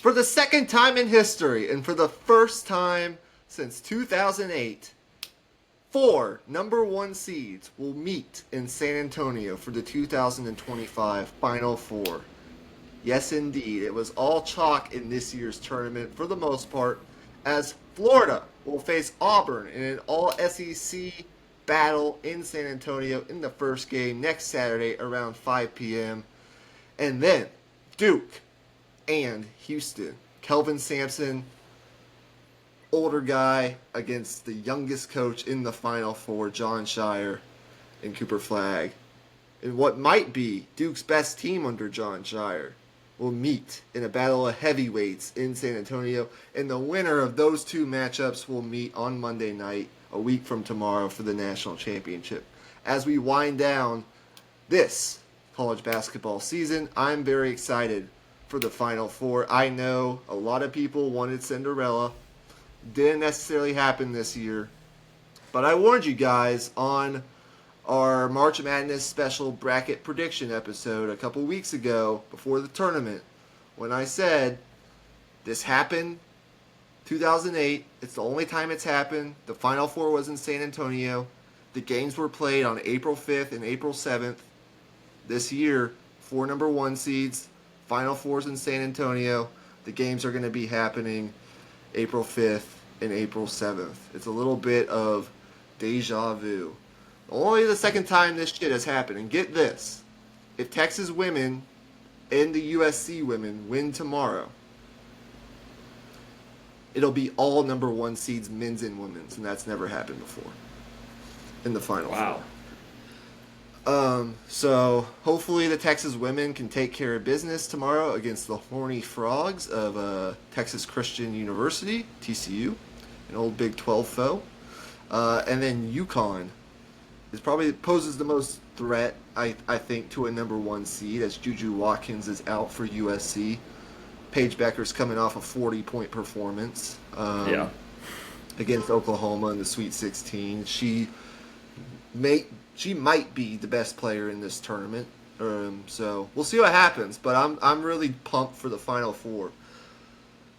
For the second time in history, and for the first time since 2008, 4 number 1 seeds will meet in San Antonio for the 2025 Final Four. Yes, indeed. It was all chalk in this year's tournament for the most part, as Florida will face Auburn in an all-SEC battle in San Antonio in the first game next Saturday around 5 p.m. And then Duke and Houston. Kelvin Sampson, older guy, against the youngest coach in the Final Four, John Shire and Cooper Flagg. And what might be Duke's best team under John Shire will meet in a battle of heavyweights in San Antonio, and the winner of those two matchups will meet on Monday night, a week from tomorrow, for the national championship. As we wind down this college basketball season, I'm very excited for the Final Four. I know a lot of people wanted Cinderella. Didn't necessarily happen this year, but I warned you guys on our March Madness special bracket prediction episode a couple weeks ago before the tournament when I said this happened 2008. It's the only time it's happened. The Final Four was in San Antonio. The games were played on April 5th and April 7th. This year, 4 number 1 seeds, Final Fours in San Antonio. The games are going to be happening April 5th and April 7th. It's a little bit of deja vu. Only the second time this shit has happened. And get this. If Texas women and the USC women win tomorrow, it'll be all number 1 seeds, men's and women's. And that's never happened before in the Final Four. So hopefully the Texas women can take care of business tomorrow against the Horny Frogs of Texas Christian University, TCU, an old Big 12 foe. And then UConn probably poses the most threat, I think, to a number 1 seed, as Juju Watkins is out for USC. Paige Becker's coming off a 40-point performance against Oklahoma in the Sweet 16. She might be the best player in this tournament. So we'll see what happens, but I'm really pumped for the Final Four.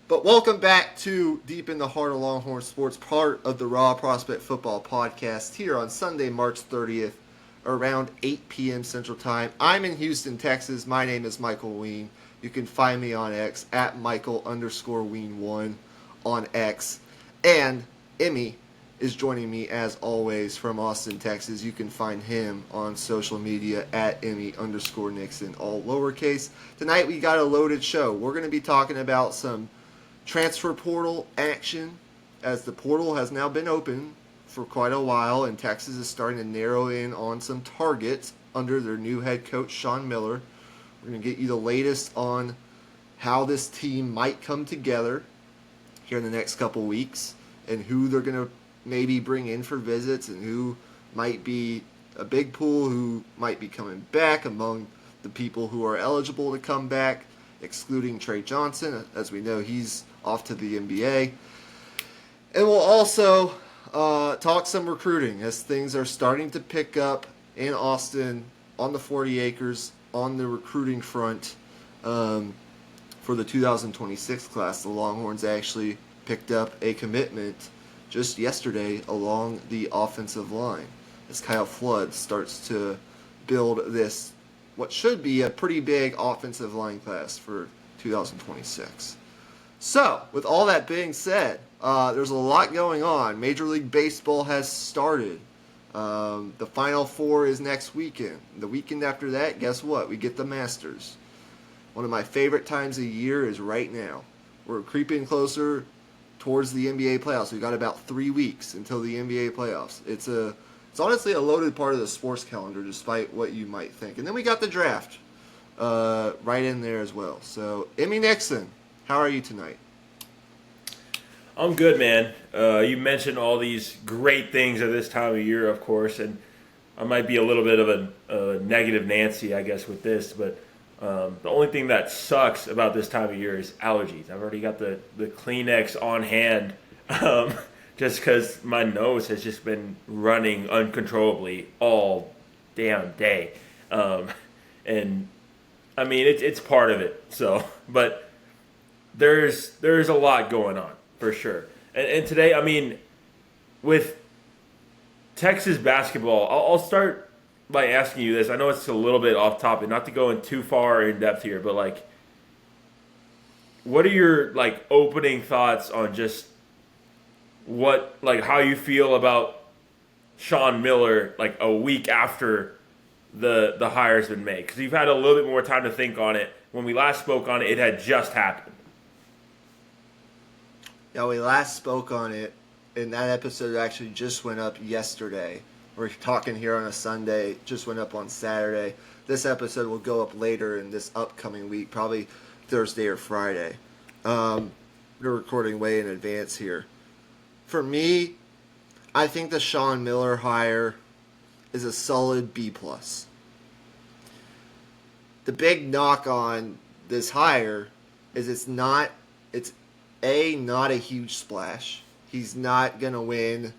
But welcome back to Deep in the Heart of Longhorn Sports, part of the Raw Prospect Football Podcast, here on Sunday, March 30th, around 8 p.m. Central Time. I'm in Houston, Texas. My name is Michael Wein. You can find me on X at Michael_Wein1 on X. And Emmy is joining me, as always, from Austin, Texas. You can find him on social media at Emmy_Nixon, all lowercase. Tonight we got a loaded show. We're going to be talking about some transfer portal action, as the portal has now been open for quite a while, and Texas is starting to narrow in on some targets under their new head coach, Sean Miller. We're going to get you the latest on how this team might come together here in the next couple weeks, and who they're going to maybe bring in for visits, and who might be a big pool, who might be coming back among the people who are eligible to come back, excluding Trey Johnson. As we know, he's off to the NBA. And we'll also talk some recruiting, as things are starting to pick up in Austin on the 40 acres on the recruiting front for the 2026 class. The Longhorns actually picked up a commitment just yesterday along the offensive line, as Kyle Flood starts to build this, what should be a pretty big offensive line class for 2026. So, with all that being said, there's a lot going on. Major League Baseball has started. The Final Four is next weekend. The weekend after that, guess what? We get the Masters. One of my favorite times of year is right now. We're creeping closer towards the NBA playoffs. We've got about 3 weeks until the NBA playoffs. It's honestly a loaded part of the sports calendar, despite what you might think. And then we got the draft right in there as well. So, Emmy Nixon, how are you tonight? I'm good, man. You mentioned all these great things at this time of year, of course, and I might be a little bit of a negative Nancy, I guess, with this, but the only thing that sucks about this time of year is allergies. I've already got the Kleenex on hand just because my nose has just been running uncontrollably all damn day. And, I mean, it's part of it, so, but there's a lot going on for sure. And today, I mean, with Texas basketball, I'll start by asking you this. I know it's a little bit off topic, not to go in too far in depth here, but like, what are your like opening thoughts on just what like how you feel about Sean Miller like a week after the hire's been made? Because you've had a little bit more time to think on it. When we last spoke on it, it had just happened. Yeah, we last spoke on it, and that episode actually just went up yesterday. We're talking here on a Sunday, just went up on Saturday. This episode will go up later in this upcoming week, probably Thursday or Friday. We're recording way in advance here. For me, I think the Sean Miller hire is a solid B+. The big knock on this hire is it's not a huge splash. He's not going to win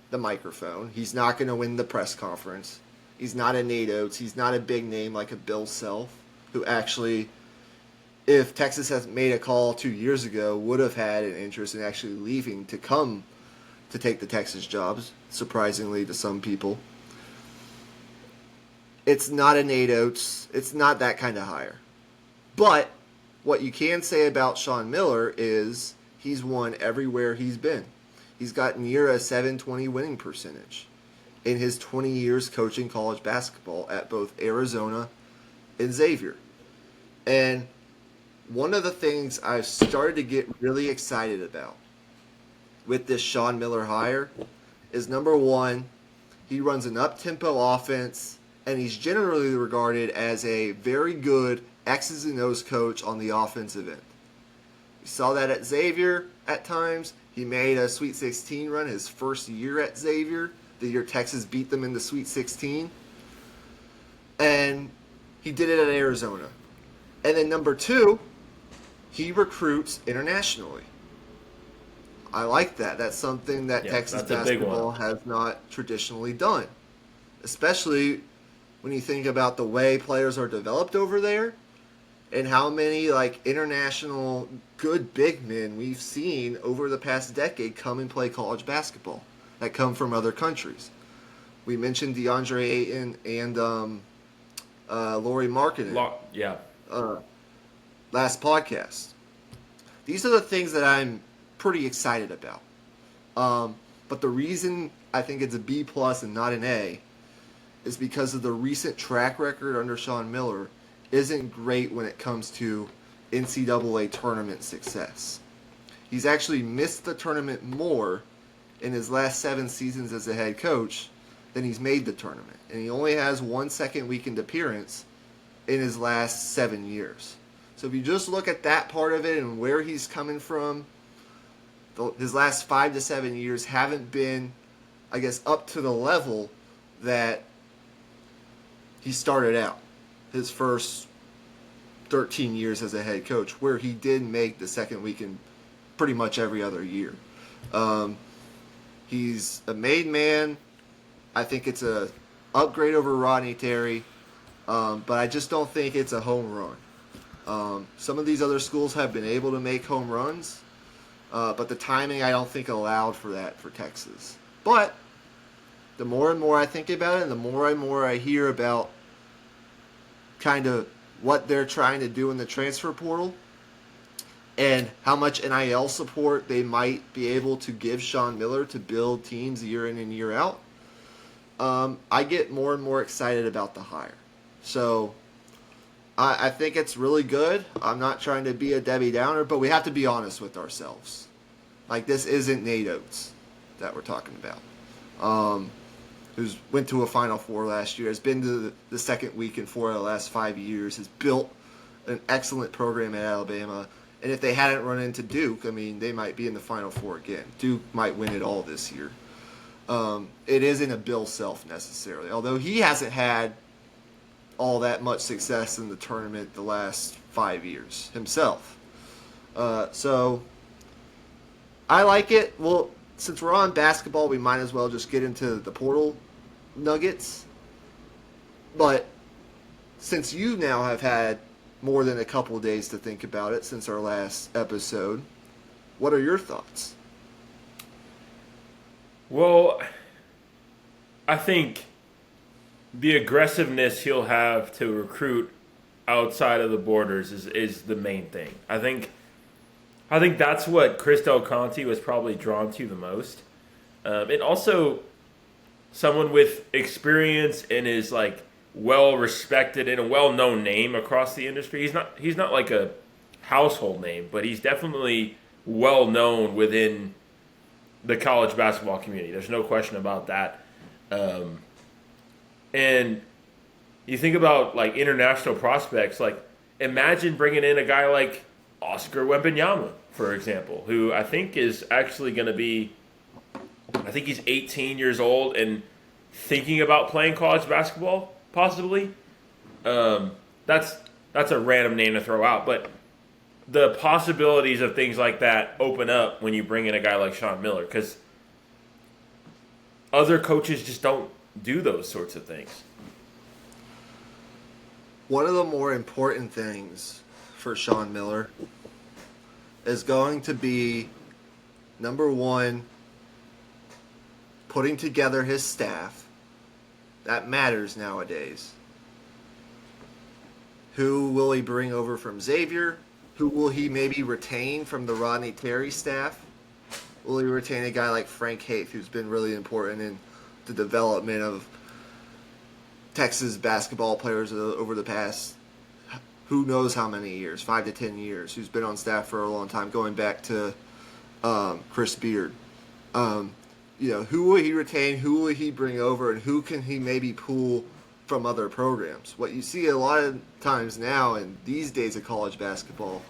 the microphone. He's not going to win the press conference. He's not a Nate Oates. He's not a big name like a Bill Self, who actually, if Texas has made a call 2 years ago, would have had an interest in actually leaving to come to take the Texas jobs, surprisingly to some people. It's not a Nate Oates. It's not that kind of hire. But what you can say about Sean Miller is he's won everywhere he's been. He's got near a 720 winning percentage in his 20 years coaching college basketball at both Arizona and Xavier. And one of the things I've started to get really excited about with this Sean Miller hire is, number one, he runs an up-tempo offense, and he's generally regarded as a very good X's and O's coach on the offensive end. We saw that at Xavier at times. He made a Sweet 16 run his first year at Xavier, the year Texas beat them in the Sweet 16. And he did it at Arizona. And then number two, he recruits internationally. I like that. That's something that Texas basketball has not traditionally done. Especially when you think about the way players are developed over there and how many like international good big men we've seen over the past decade come and play college basketball that come from other countries. We mentioned DeAndre Ayton and Lauri Markkanen. Last podcast. These are the things that I'm pretty excited about. But the reason I think it's a B+ and not an A is because of the recent track record under Sean Miller isn't great when it comes to NCAA tournament success. He's actually missed the tournament more in his last 7 seasons as a head coach than he's made the tournament. And he only has 1 second weekend appearance in his last 7 years. So if you just look at that part of it and where he's coming from, his last 5 to 7 years haven't been, I guess, up to the level that he started out his first 13 years as a head coach, where he did make the second weekend pretty much every other year. He's a made man. I think it's a upgrade over Rodney Terry, but I just don't think it's a home run. Some of these other schools have been able to make home runs, but the timing I don't think allowed for that for Texas. But the more and more I think about it, and the more and more I hear about kind of what they're trying to do in the transfer portal and how much NIL support they might be able to give Sean Miller to build teams year in and year out, I get more and more excited about the hire. So I think it's really good. I'm not trying to be a Debbie Downer, but we have to be honest with ourselves. Like, this isn't Nate Oates that we're talking about. Who's went to a Final Four last year, has been to the second week in 4 of the last 5 years, has built an excellent program at Alabama. And if they hadn't run into Duke, I mean, they might be in the Final Four again. Duke might win it all this year. It isn't a Bill Self necessarily, although he hasn't had all that much success in the tournament the last 5 years himself. So I like it. Well, since we're on basketball, we might as well just get into the portal nuggets. But since you now have had more than a couple of days to think about it since our last episode. What are your thoughts? Well, I think the aggressiveness he'll have to recruit outside of the borders is the main thing. I think that's what Chris Del Conte was probably drawn to the most. And also someone with experience and is like well respected and a well known name across the industry. He's not like a household name, but he's definitely well known within the college basketball community. There's no question about that. And you think about like international prospects, like imagine bringing in a guy like Oscar Wembanyama, for example, who I think is actually going to be, I think he's 18 years old and thinking about playing college basketball, possibly. That's a random name to throw out, but the possibilities of things like that open up when you bring in a guy like Sean Miller, because other coaches just don't do those sorts of things. One of the more important things for Sean Miller is going to be, number one, putting together his staff. That matters nowadays. Who will he bring over from Xavier? Who will he maybe retain from the Rodney Terry staff? Will he retain a guy like Frank Haith, who's been really important in the development of Texas basketball players over the past who knows how many years, 5 to 10 years, who's been on staff for a long time, going back to Chris Beard. Who will he retain? Who will he bring over? And who can he maybe pull from other programs? What you see a lot of times now in these days of college basketball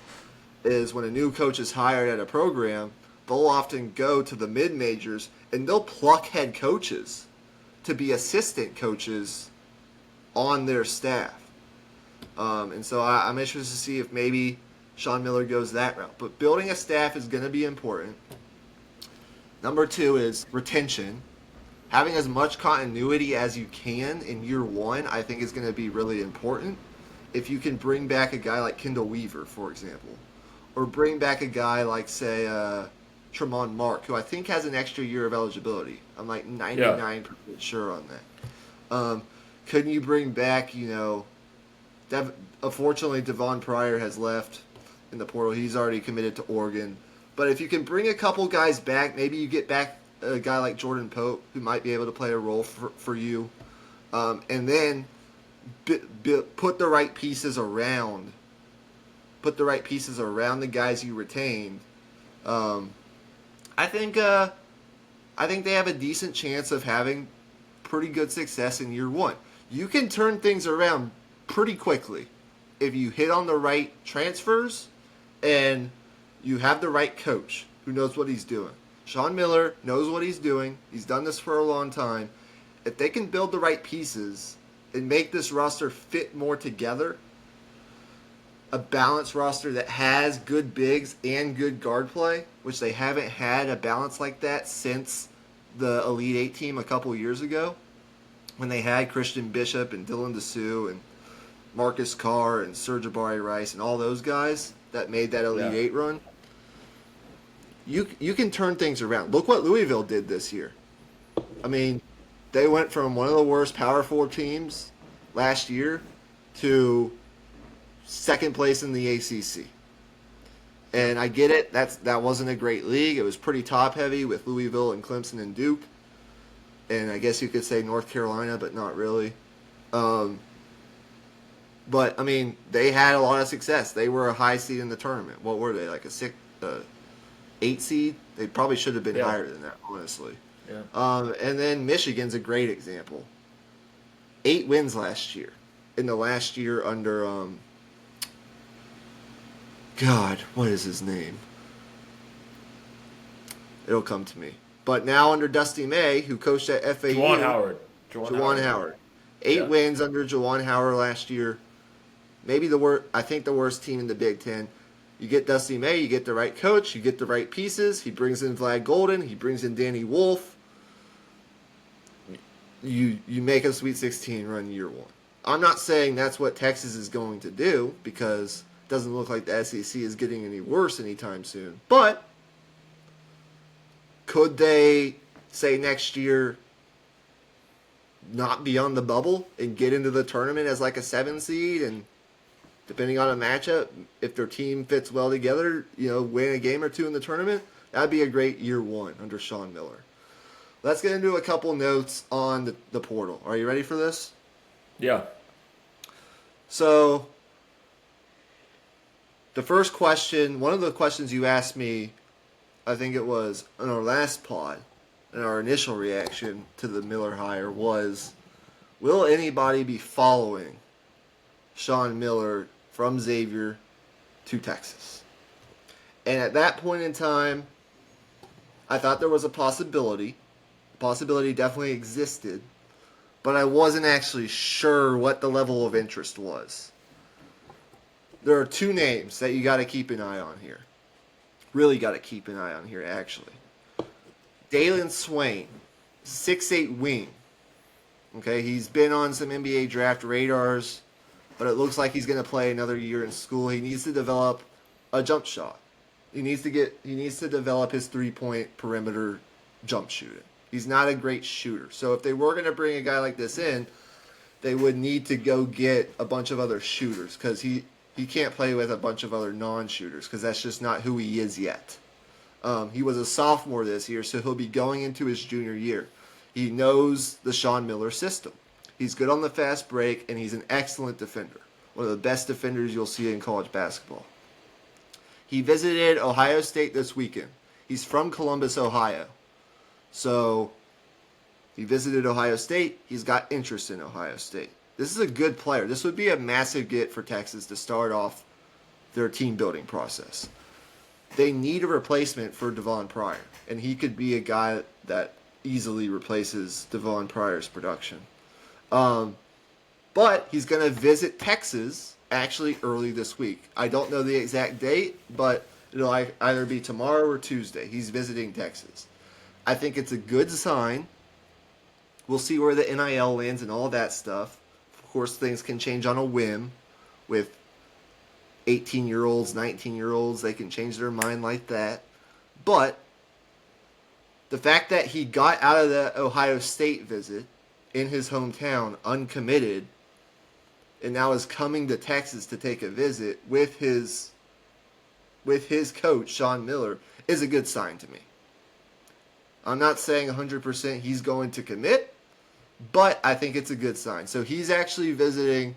is when a new coach is hired at a program, they'll often go to the mid-majors and they'll pluck head coaches to be assistant coaches on their staff. And so I'm interested to see if maybe Sean Miller goes that route. But building a staff is going to be important. Number two is retention. Having as much continuity as you can in year one, I think, is going to be really important. If you can bring back a guy like Kendall Weaver, for example, or bring back a guy like, say, Tremont Mark, who I think has an extra year of eligibility. I'm like 99% sure on that. Couldn't you bring back, unfortunately, Devon Pryor has left in the portal. He's already committed to Oregon. But if you can bring a couple guys back, maybe you get back a guy like Jordan Pope who might be able to play a role for you. And then put the right pieces around. Put the right pieces around the guys you retained. I think they have a decent chance of having pretty good success in year one. You can turn things around pretty quickly if you hit on the right transfers and you have the right coach who knows what he's doing. Sean Miller knows what he's doing. He's done this for a long time. If they can build the right pieces and make this roster fit more together, a balanced roster that has good bigs and good guard play, which they haven't had a balance like that since the Elite Eight team a couple years ago, when they had Christian Bishop and Dylan DeSue and Marcus Carr and Serge Jabari Rice and all those guys that made that Elite Eight run. You can turn things around. Look what Louisville did this year. I mean, they went from one of the worst Power 4 teams last year to second place in the ACC. And I get it. That wasn't a great league. It was pretty top-heavy with Louisville and Clemson and Duke. And I guess you could say North Carolina, but not really. But, I mean, they had a lot of success. They were a high seed in the tournament. What were they, like a 8 seed? They probably should have been higher than that, honestly. Yeah. And then Michigan's a great example. 8 wins last year. In the last year under, God, what is his name? It'll come to me. But now under Dusty May, who coached at FAU. Juwan Howard. Juwan Howard. 8 wins under Juwan Howard last year. Maybe I think the worst team in the Big Ten. You get Dusty May, you get the right coach, you get the right pieces. He brings in Vlad Golden, he brings in Danny Wolf. You make a Sweet 16 run year one. I'm not saying that's what Texas is going to do because it doesn't look like the SEC is getting any worse anytime soon. But could they say next year not be on the bubble and get into the tournament as like a 7 seed and depending on a matchup, if their team fits well together, win a game or two in the tournament? That'd be a great year one under Sean Miller. Let's get into a couple notes on the portal. Are you ready for this? Yeah. So, the first question, one of the questions you asked me, I think it was in our last pod, and our initial reaction to the Miller hire was, will anybody be following Sean Miller from Xavier to Texas? And at that point in time, I thought there was a possibility. The possibility definitely existed, but I wasn't actually sure what the level of interest was. There are two names that you got to keep an eye on here. Really got to keep an eye on here, actually. Dailyn Swain, 6'8" wing. Okay, he's been on some NBA draft radars, but it looks like he's going to play another year in school. He needs to develop a jump shot. He needs to develop his 3-point perimeter jump shooting. He's not a great shooter. So if they were going to bring a guy like this in, they would need to go get a bunch of other shooters because he can't play with a bunch of other non-shooters because that's just not who he is yet. He was a sophomore this year, so he'll be going into his junior year. He knows the Sean Miller system. He's good on the fast break, and he's an excellent defender. One of the best defenders you'll see in college basketball. He visited Ohio State this weekend. He's from Columbus, Ohio. So he visited Ohio State. He's got interest in Ohio State. This is a good player. This would be a massive get for Texas to start off their team building process. They need a replacement for Devon Pryor, and he could be a guy that easily replaces Devon Pryor's production. But he's going to visit Texas actually early this week. I don't know the exact date, but it'll either be tomorrow or Tuesday. He's visiting Texas. I think it's a good sign. We'll see where the NIL lands and all that stuff. Of course, things can change on a whim with 18-year-olds, 19-year-olds. They can change their mind like that. But the fact that he got out of the Ohio State visit in his hometown uncommitted and now is coming to Texas to take a visit with his coach, Sean Miller, is a good sign to me. I'm not saying 100% he's going to commit, but I think it's a good sign. So he's actually visiting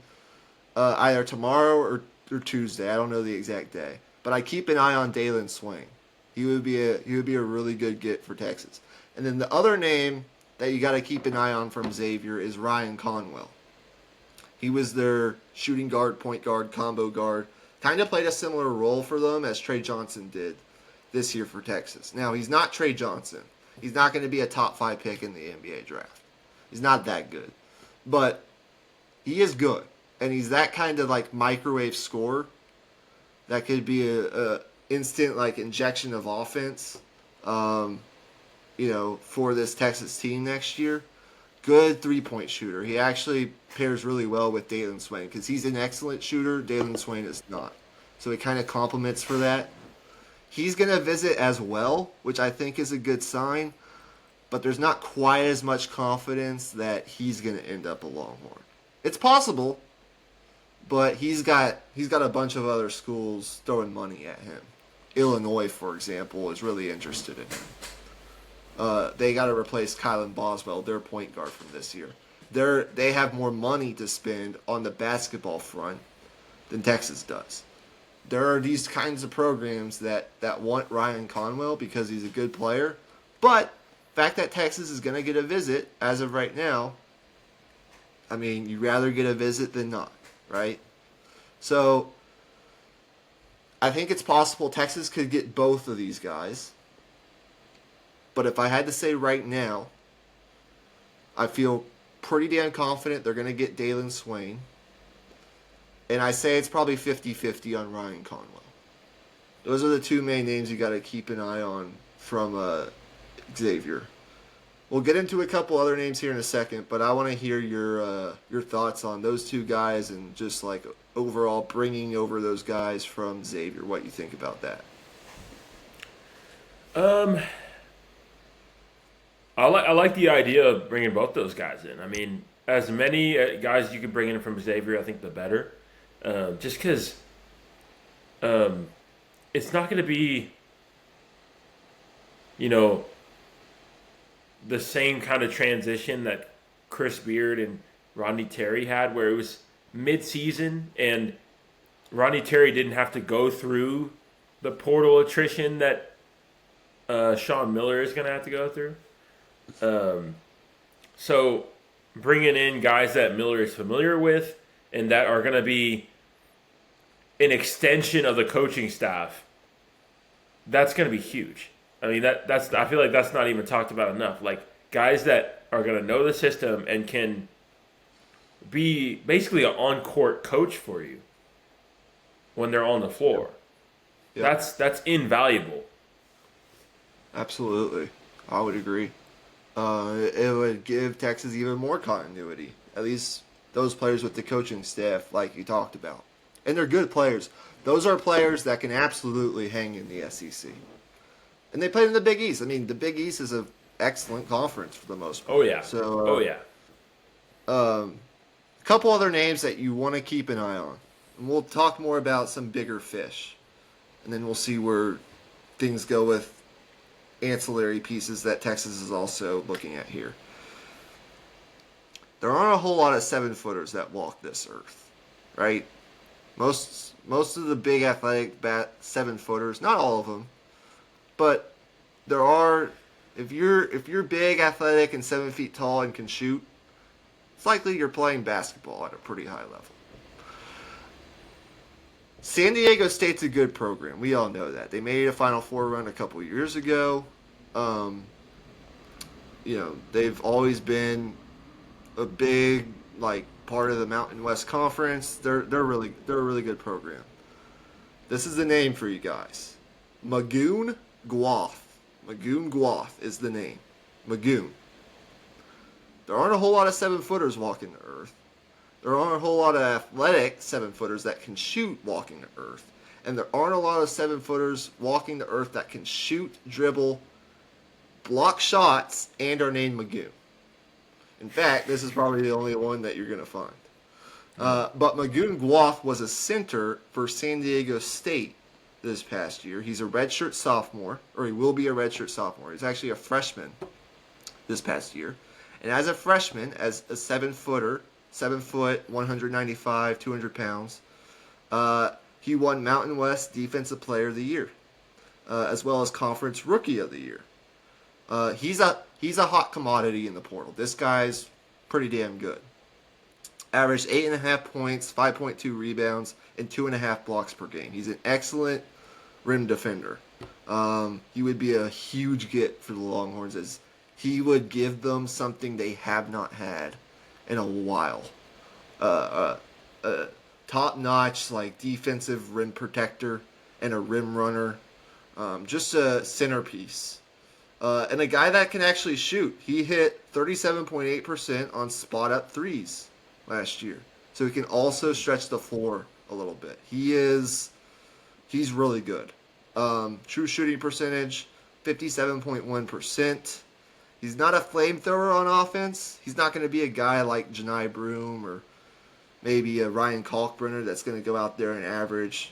either tomorrow or Tuesday. I don't know the exact day, but I keep an eye on Dailyn Swain. He would be a really good get for Texas. And then the other name that you got to keep an eye on from Xavier is Ryan Conwell. He was their shooting guard, point guard, combo guard. Kind of played a similar role for them as Trey Johnson did this year for Texas. Now, he's not Trey Johnson. He's not going to be a top 5 pick in the NBA draft. He's not that good. But he is good. And he's that kind of like microwave scorer that could be a instant like injection of offense, for this Texas team next year. Good 3-point shooter. He actually pairs really well with Dailyn Swain because he's an excellent shooter. Dailyn Swain is not. So he kind of complements for that. He's going to visit as well, which I think is a good sign. But there's not quite as much confidence that he's going to end up a Longhorn. It's possible, but he's got a bunch of other schools throwing money at him. Illinois, for example, is really interested in him. They got to replace Kylan Boswell, their point guard from this year. They have more money to spend on the basketball front than Texas does. There are these kinds of programs that want Ryan Conwell because he's a good player. But the fact that Texas is going to get a visit as of right now, I mean, you'd rather get a visit than not, right? So I think it's possible Texas could get both of these guys. But if I had to say right now, I feel pretty damn confident they're going to get Dailyn Swain. And I say it's probably 50-50 on Ryan Conwell. Those are the two main names you got to keep an eye on from Xavier. We'll get into a couple other names here in a second, but I want to hear your thoughts on those two guys and just like overall bringing over those guys from Xavier. What you think about that? Um, I like the idea of bringing both those guys in. I mean, as many guys you can bring in from Xavier, I think the better. Just because um, it's not going to be, you know, the same kind of transition that Chris Beard and Rodney Terry had, where it was mid-season and Rodney Terry didn't have to go through the portal attrition that Sean Miller is going to have to go through. So bringing in guys that Miller is familiar with and that are going to be an extension of the coaching staff, that's going to be huge. I mean, that's I feel like that's not even talked about enough. Like guys that are going to know the system and can be basically an on-court coach for you when they're on the floor. Yep. That's invaluable. Absolutely, I would agree. It would give Texas even more continuity. At least those players with the coaching staff, like you talked about, and they're good players. Those are players that can absolutely hang in the SEC. And they played in the Big East. I mean, the Big East is an excellent conference for the most part. Oh yeah. So, a couple other names that you want to keep an eye on. And we'll talk more about some bigger fish. And then we'll see where things go with ancillary pieces that Texas is also looking at here. There aren't a whole lot of 7-footers that walk this earth, right? Most of the big athletic 7-footers, not all of them, but there are. If you're big, athletic, and 7 feet tall and can shoot, it's likely you're playing basketball at a pretty high level. San Diego State's a good program. We all know that. They made a Final Four run a couple years ago. They've always been a big part of the Mountain West Conference. They're a really good program. This is the name for you guys. Magoon Guath. Magoon Guath is the name. Magoon. There aren't a whole lot of 7-footers walking the earth. There aren't a whole lot of athletic 7-footers that can shoot walking the earth. And there aren't a lot of 7-footers walking the earth that can shoot, dribble, block shots, and are named Magoon. In fact, this is probably the only one that you're going to find. But Magoon Guath was a center for San Diego State this past year. He's a redshirt sophomore, or he will be a redshirt sophomore. He's actually a freshman this past year. And as a freshman, as a 7-footer, 7 foot, 195, 200 pounds, he won Mountain West Defensive Player of the Year, as well as Conference Rookie of the Year. He's a hot commodity in the portal. This guy's pretty damn good. Averaged 8.5 points, 5.2 rebounds, and 2.5 blocks per game. He's an excellent rim defender. He would be a huge get for the Longhorns, as he would give them something they have not had in a while. Top-notch defensive rim protector and a rim runner. Just a centerpiece. And a guy that can actually shoot. He hit 37.8% on spot-up threes last year. So he can also stretch the floor a little bit. He's really good. True shooting percentage, 57.1%. He's not a flamethrower on offense. He's not going to be a guy like Janai Broom or maybe a Ryan Kalkbrenner that's going to go out there and average,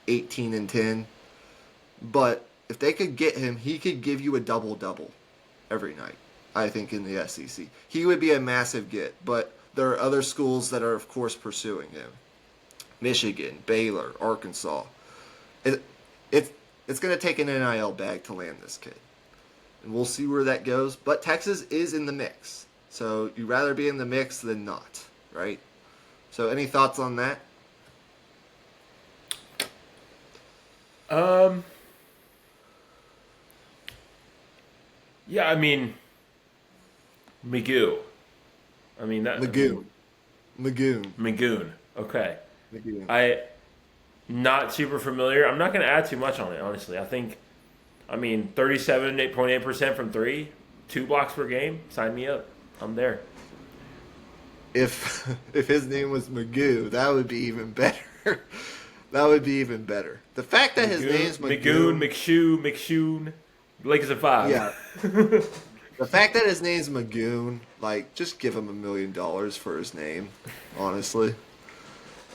18 and 10. But if they could get him, he could give you a double-double every night, I think, in the SEC. He would be a massive get, but there are other schools that are, of course, pursuing him. Michigan, Baylor, Arkansas. It's going to take an NIL bag to land this kid. And we'll see where that goes. But Texas is in the mix. So you'd rather be in the mix than not, right? So any thoughts on that? Yeah, I mean, Magoo. Magoon. Okay. Magoon. Not super familiar. I'm not going to add too much on it, honestly. 37.8% from 3. 2 blocks per game, sign me up. I'm there. If if his name was Magoo, that would be even better. That would be even better. The fact that his name's Magoon, Magoo, McShoon, Lakers at 5. yeah. The fact that his name's Magoon, like, just give him $1 million for his name, honestly.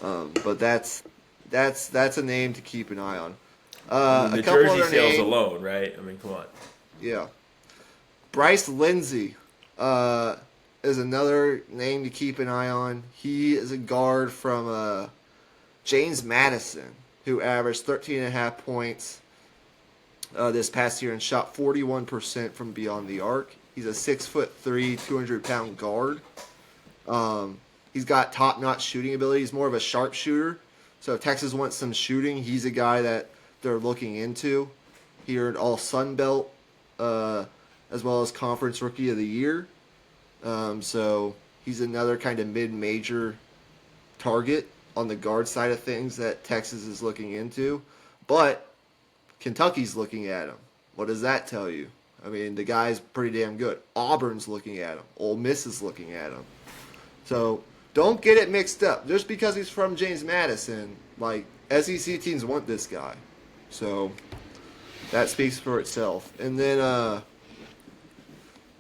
But that's a name to keep an eye on. The a couple jersey other sales names, alone, right? I mean, come on. yeah. Bryce Lindsey is another name to keep an eye on. He is a guard from James Madison, who averaged 13.5 points this past year and shot 41% from beyond the arc. He's a 6'3", 200-pound guard. He's got top-notch shooting ability. He's more of a sharpshooter. So if Texas wants some shooting, he's a guy that they're looking into. He earned All Sun Belt as well as Conference Rookie of the Year. So he's another kind of mid-major target on the guard side of things that Texas is looking into. But Kentucky's looking at him. What does that tell you? I mean, the guy's pretty damn good. Auburn's looking at him. Ole Miss is looking at him. So don't get it mixed up. Just because he's from James Madison, like, SEC teams want this guy. So that speaks for itself. And then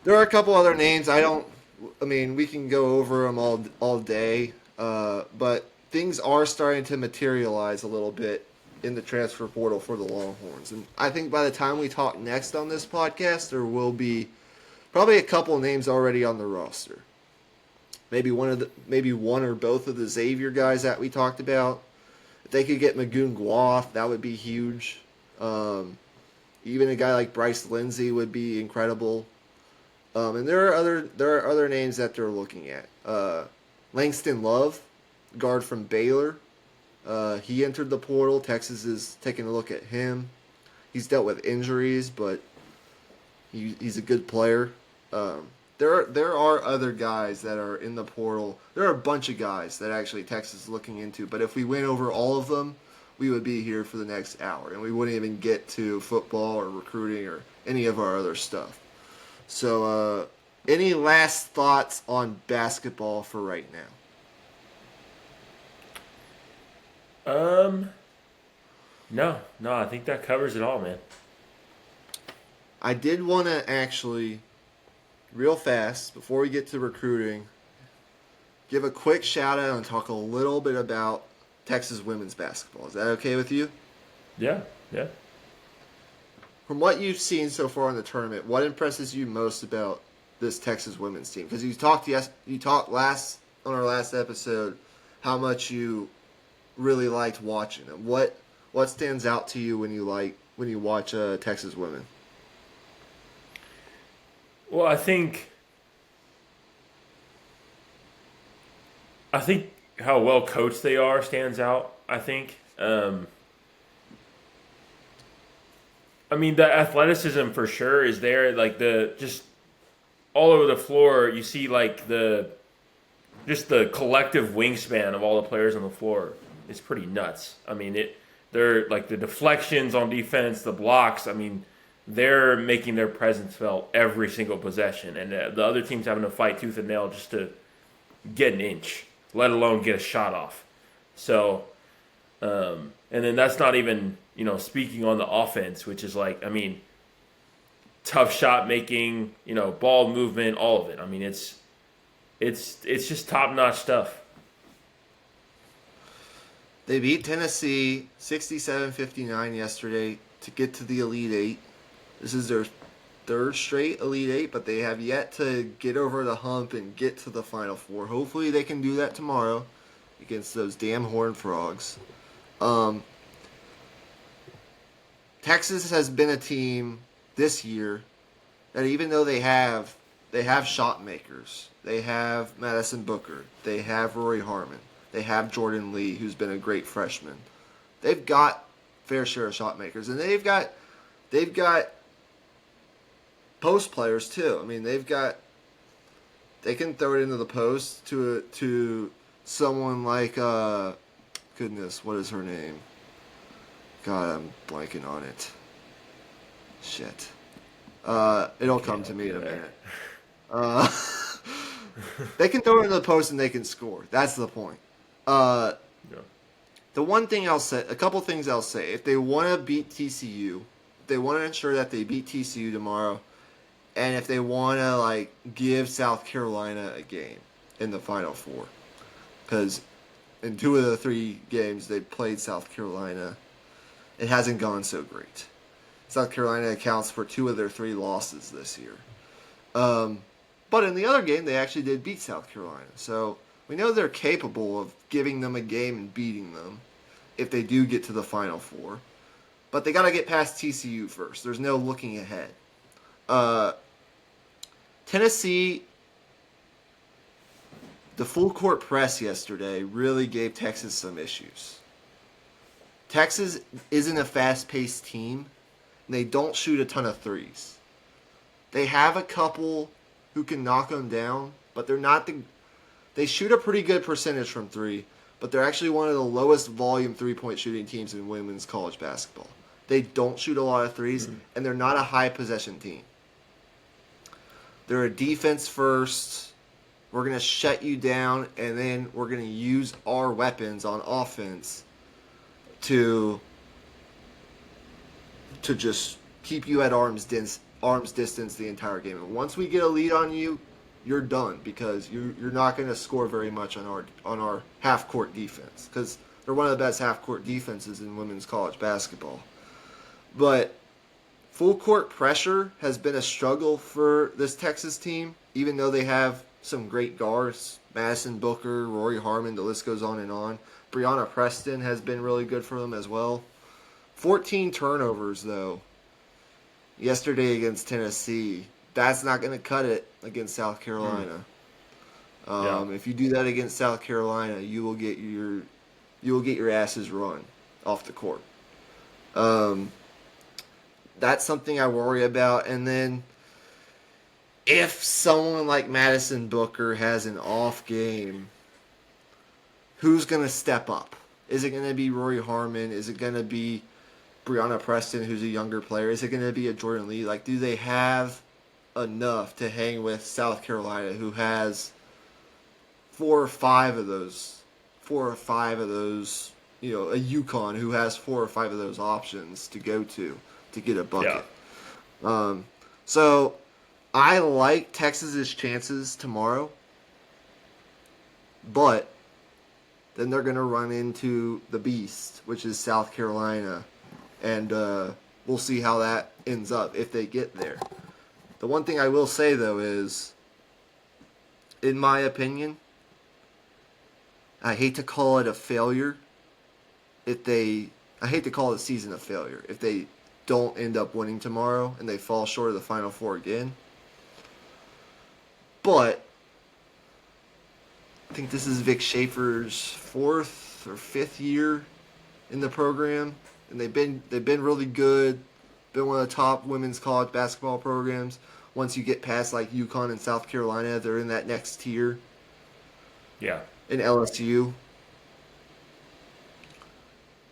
there are a couple other names. We can go over them all day. But things are starting to materialize a little bit in the transfer portal for the Longhorns. And I think by the time we talk next on this podcast, there will be probably a couple of names already on the roster. Maybe one or both of the Xavier guys that we talked about. If they could get Magoon Guath, that would be huge. Even a guy like Bryce Lindsey would be incredible. And there are other names that they're looking at. Langston Love, guard from Baylor. He entered the portal. Texas is taking a look at him. He's dealt with injuries, but he's a good player. There are other guys that are in the portal. There are a bunch of guys that actually Texas is looking into. But if we went over all of them, we would be here for the next hour, and we wouldn't even get to football or recruiting or any of our other stuff. So, any last thoughts on basketball for right now? No, I think that covers it all, man. I did want to actually, real fast, before we get to recruiting, give a quick shout out and talk a little bit about Texas women's basketball. Is that okay with you? Yeah. From what you've seen so far in the tournament, what impresses you most about this Texas women's team? Because you talked last on our last episode how much you really liked watching them. What stands out to you when you watch Texas women? Well, I think how well coached they are stands out. I think. The athleticism for sure is there. Like just all over the floor, you see like the collective wingspan of all the players on the floor is pretty nuts. They're like the deflections on defense, the blocks. They're making their presence felt every single possession, and the other team's having to fight tooth and nail just to get an inch, let alone get a shot off. So, and then that's not even, speaking on the offense, which is like, tough shot making, ball movement, all of it. It's just top-notch stuff. They beat Tennessee 67-59 yesterday to get to the Elite Eight. This is their third straight Elite Eight, but they have yet to get over the hump and get to the Final Four. Hopefully they can do that tomorrow against those damn Horned Frogs. Texas has been a team this year that even though they have shot makers, they have Madison Booker, they have Rory Harmon, they have Jordan Lee, who's been a great freshman. They've got fair share of shot makers, and they've got post players too. They can throw it into the post to someone like goodness, what is her name? God, I'm blanking on it. Shit. It'll come to me in a minute. Uh, they can throw it in the post and they can score. That's the point. Uh, Yeah. the one thing I'll say, a couple things I'll say, if they want to beat TCU, if they want to ensure that they beat TCU tomorrow, and if they want to like give South Carolina a game in the Final Four, because in 2 of the 3 games they played South Carolina, it hasn't gone so great. South Carolina accounts for 2 of their 3 losses this year. But in the other game, they actually did beat South Carolina. So we know they're capable of giving them a game and beating them if they do get to the Final Four. But they got to get past TCU first. There's no looking ahead. Tennessee, the full court press yesterday really gave Texas some issues. Texas isn't a fast-paced team. And they don't shoot a ton of threes. They have a couple who can knock them down, but they're not the. They shoot a pretty good percentage from 3, but they're actually one of the lowest volume 3-point shooting teams in women's college basketball. They don't shoot a lot of threes, and they're not a high possession team. They're a defense first. We're going to shut you down, and then we're going to use our weapons on offense to just keep you at arm's distance the entire game. And once we get a lead on you, you're done because you're not going to score very much on our half court defense because they're one of the best half court defenses in women's college basketball. But full court pressure has been a struggle for this Texas team, even though they have some great guards, Madison Booker, Rory Harmon, the list goes on and on. Brianna Preston has been really good for them as well. 14 turnovers, though, yesterday against Tennessee. That's not going to cut it against South Carolina. If you do that against South Carolina, you will get your asses run off the court. That's something I worry about. And then if someone like Madison Booker has an off game, who's going to step up? Is it going to be Rory Harmon? Is it going to be Brianna Preston, who's a younger player? Is it going to be a Jordan Lee? Like, do they have enough to hang with South Carolina, who has 4 or 5 of those, you know, a UConn who has 4 or 5 of those options to go to get a bucket. Yeah. So I like Texas's chances tomorrow, but then they're going to run into the beast, which is South Carolina. And we'll see how that ends up if they get there. The one thing I will say, though, is, in my opinion, I hate to call it a failure. I hate to call the season a failure if they don't end up winning tomorrow and they fall short of the Final Four again. But I think this is Vic Schaefer's 4th or 5th year in the program. And they've been really good. Been one of the top women's college basketball programs. Once you get past like UConn and South Carolina, they're in that next tier. Yeah. In LSU.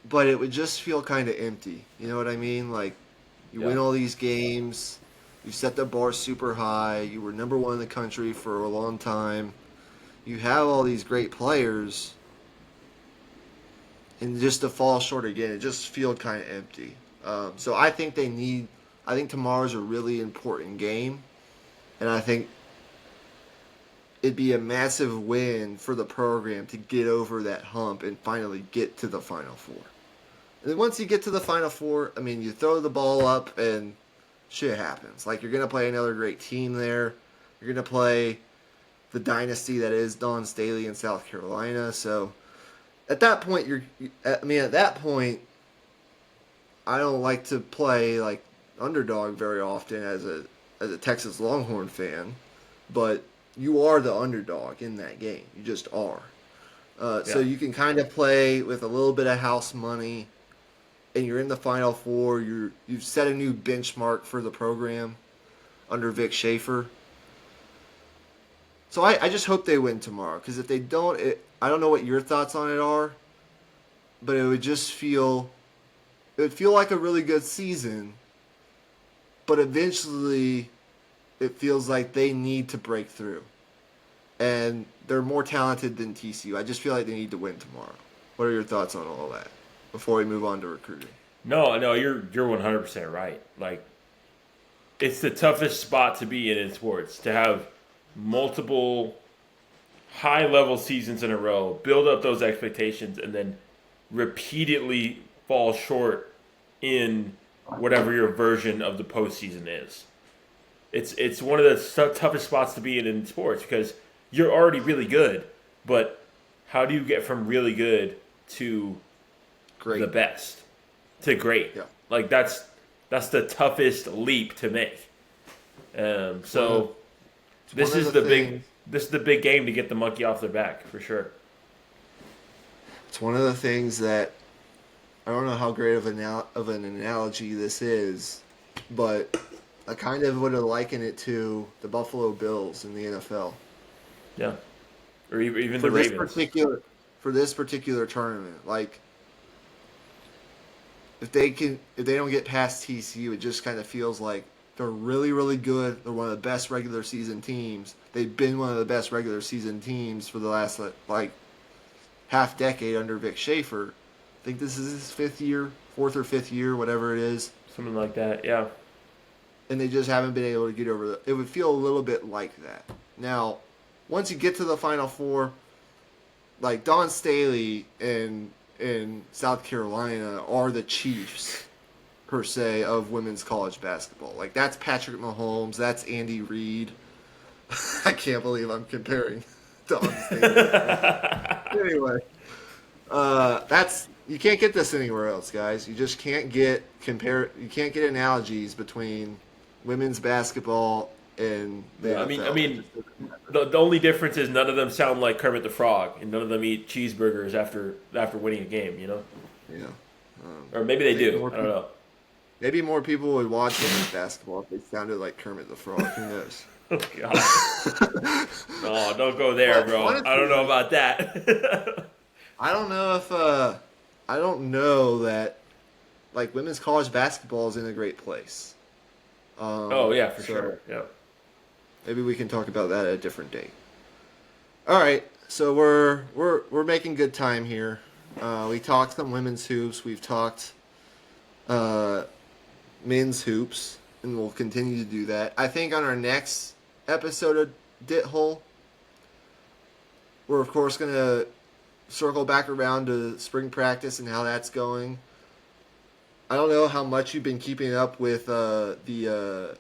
But it would just feel kind of empty. You know what I mean? Like, you win all these games. You set the bar super high. You were number 1 in the country for a long time. You have all these great players. And just to fall short again, it just feels kind of empty. So I think tomorrow's a really important game. And I think it'd be a massive win for the program to get over that hump and finally get to the Final Four. And then once you get to the Final Four, I mean, you throw the ball up and shit happens. Like, you're going to play another great team there. You're going to play the dynasty that is Dawn Staley in South Carolina. So at that point, I don't like to play like underdog very often as a Texas Longhorn fan, but you are the underdog in that game. You just are. So you can kind of play with a little bit of house money, and you're in the Final Four. You've set a new benchmark for the program under Vic Schaefer. So I just hope they win tomorrow, because if they don't, I don't know what your thoughts on it are, but it would feel like a really good season but eventually it feels like they need to break through. And they're more talented than TCU. I just feel like they need to win tomorrow. What are your thoughts on all that before we move on to recruiting? No, you're 100% right. Like, it's the toughest spot to be in sports, to have multiple high-level seasons in a row, build up those expectations, and then repeatedly fall short in whatever your version of the postseason is. It's one of the toughest spots to be in sports because you're already really good, but how do you get from really good to Great. the best to great? Yeah. Like that's the toughest leap to make. So this is the big game to get the monkey off their back for sure. It's one of the things that I don't know how great of an analogy this is, but I kind of would have likened it to the Buffalo Bills in the NFL. Yeah, or even the Ravens. For this particular tournament, like if they don't get past TCU, it just kind of feels like they're really, really good. They're one of the best regular season teams. They've been one of the best regular season teams for the last like half decade under Vic Schaefer. I think this is his fourth or fifth year, whatever it is. Something like that, yeah. And they just haven't been able to get over it would feel a little bit like that. Now, once you get to the Final Four, like Don Staley in South Carolina are the Chiefs, per se, of women's college basketball. Like, that's Patrick Mahomes, that's Andy Reid. I can't believe I'm comparing Don Staley. Anyway, you can't get this anywhere else, guys. You just can't get analogies between women's basketball and the NFL. I mean, the only difference is none of them sound like Kermit the Frog, and none of them eat cheeseburgers after winning a game. You know? Yeah. Or maybe they do. I don't know. Maybe more people would watch women's basketball if they sounded like Kermit the Frog. Who knows? Oh God! No, don't go there, bro. I don't know about that. I don't know that like women's college basketball is in a great place. For sure. Yeah. Maybe we can talk about that at a different date. All right, so we're making good time here. We talked some women's hoops. We've talked men's hoops, and we'll continue to do that. I think on our next episode of Dit Hole, we're of course going to circle back around to spring practice and how that's going. I don't know how much you've been keeping up with the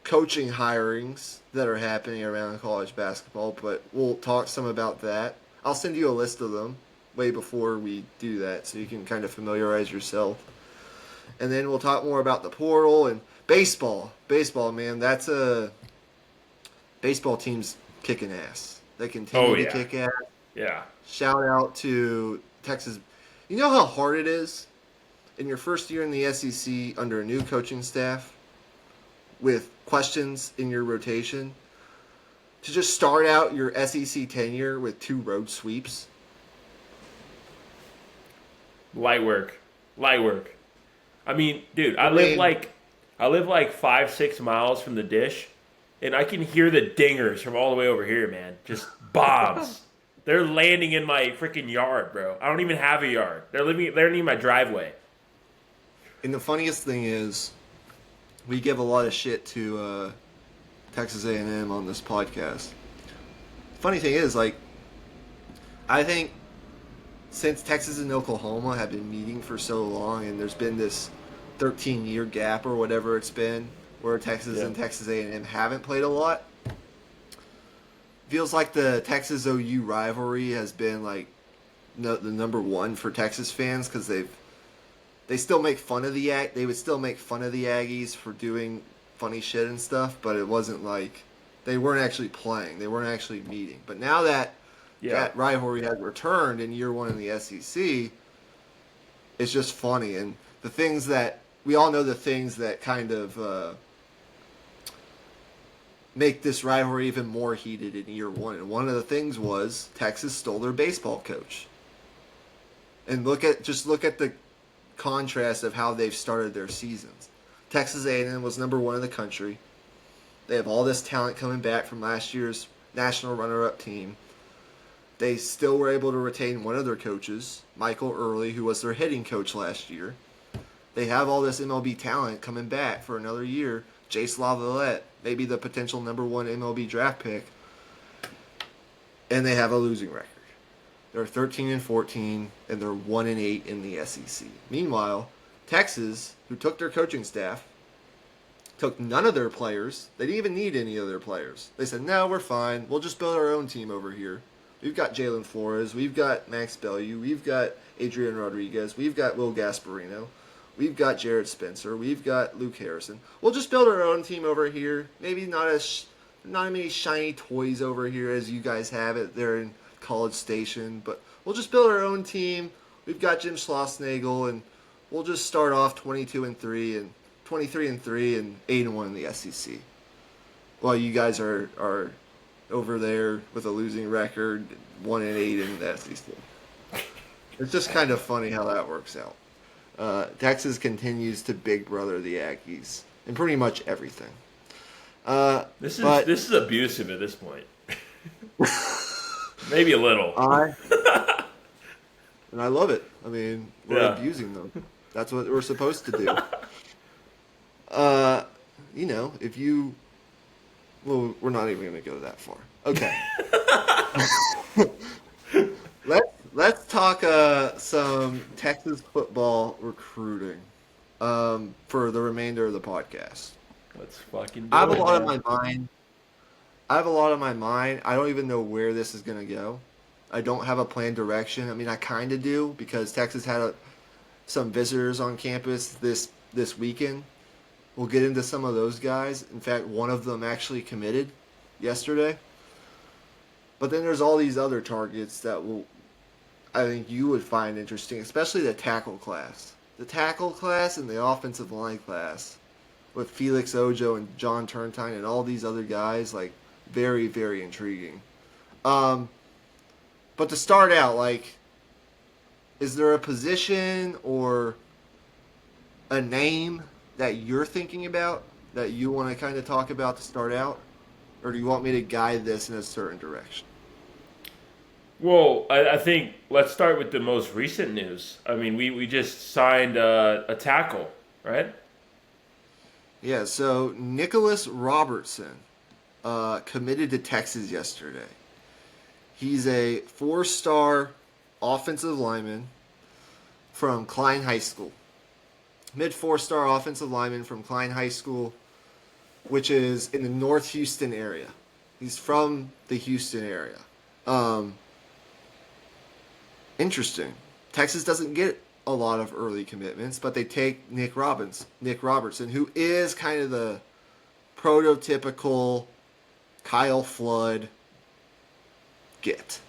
coaching hirings that are happening around college basketball, but we'll talk some about that. I'll send you a list of them way before we do that so you can kind of familiarize yourself. And then we'll talk more about the portal and baseball. Baseball, man, that's baseball team's kicking ass. They continue to kick ass. Yeah. Shout out to Texas. You know how hard it is in your first year in the SEC under a new coaching staff with questions in your rotation to just start out your SEC tenure with 2 road sweeps? Light work. I mean, dude, I live like 5-6 miles from the dish, and I can hear the dingers from all the way over here, man. Just bombs. They're landing in my freaking yard, bro. I don't even have a yard. They're in my driveway. And the funniest thing is, we give a lot of shit to Texas A&M on this podcast. Funny thing is, like, I think since Texas and Oklahoma have been meeting for so long, and there's been this 13-year gap or whatever it's been, where Texas and Texas A&M haven't played a lot, feels like the Texas OU rivalry has been like the number one for Texas fans because they still make fun of they would still make fun of the Aggies for doing funny shit and stuff, but it wasn't like they weren't actually playing, they weren't actually meeting. But now that that rivalry has returned in year one in the SEC, it's just funny. And the things that we all know, the things that kind of make this rivalry even more heated in year one. And one of the things was Texas stole their baseball coach. And look at the contrast of how they've started their seasons. Texas A&M was number 1 in the country. They have all this talent coming back from last year's national runner-up team. They still were able to retain one of their coaches, Michael Early, who was their hitting coach last year. They have all this MLB talent coming back for another year. Jace Lavalette, maybe the potential number 1 MLB draft pick. And they have a losing record. They're 13-14, and they're 1-8 in the SEC. Meanwhile, Texas, who took their coaching staff, took none of their players. They didn't even need any of their players. They said, no, we're fine. We'll just build our own team over here. We've got Jalen Flores. We've got Max Bellew. We've got Adrian Rodriguez. We've got Will Gasparino. We've got Jared Spencer. We've got Luke Harrison. We'll just build our own team over here. Maybe not as many shiny toys over here as you guys have it there in College Station, but we'll just build our own team. We've got Jim Schlossnagle, and we'll just start off 22-3 and 23-3 and 8-1 in the SEC. While you guys are over there with a losing record, 1-8 in the SEC. It's just kind of funny how that works out. Texas continues to big brother the Aggies in pretty much everything. This is abusive at this point. Maybe a little. And I love it. I mean, we're abusing them. That's what we're supposed to do. If you... Well, we're not even going to go that far. Okay. Let's talk some Texas football recruiting for the remainder of the podcast. Let's fucking do I have it, a lot man. on my mind. I don't even know where this is going to go. I don't have a planned direction. I mean, I kind of do because Texas had some visitors on campus this weekend. We'll get into some of those guys. In fact, one of them actually committed yesterday. But then there's all these other targets that I think you would find interesting, especially the tackle class. The tackle class and the offensive line class with Felix Ojo and John Turntine and all these other guys, like, very, very intriguing. But to start out, is there a position or a name that you're thinking about that you want to kind of talk about to start out? Or do you want me to guide this in a certain direction? Well, I think let's start with the most recent news. I mean, we just signed a tackle, right? Yeah, so Nicolas Robertson committed to Texas yesterday. He's a 4-star offensive lineman from Klein High School. Mid 4-star offensive lineman from Klein High School, which is in the North Houston area. He's from the Houston area. Interesting. Texas doesn't get a lot of early commitments, but they take Nick Robertson, who is kind of the prototypical Kyle Flood get,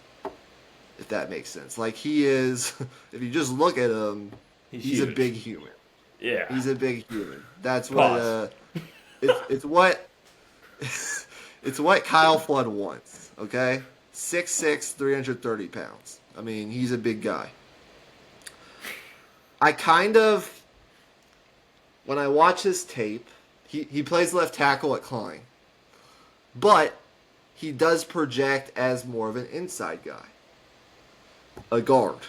if that makes sense. Like, he is, if you just look at him, he's a big human. Yeah. He's a big human. That's what it's what it's what Kyle Flood wants, okay? 6'6", 330 pounds. I mean, he's a big guy. When I watch his tape, he plays left tackle at Klein. But he does project as more of an inside guy. A guard.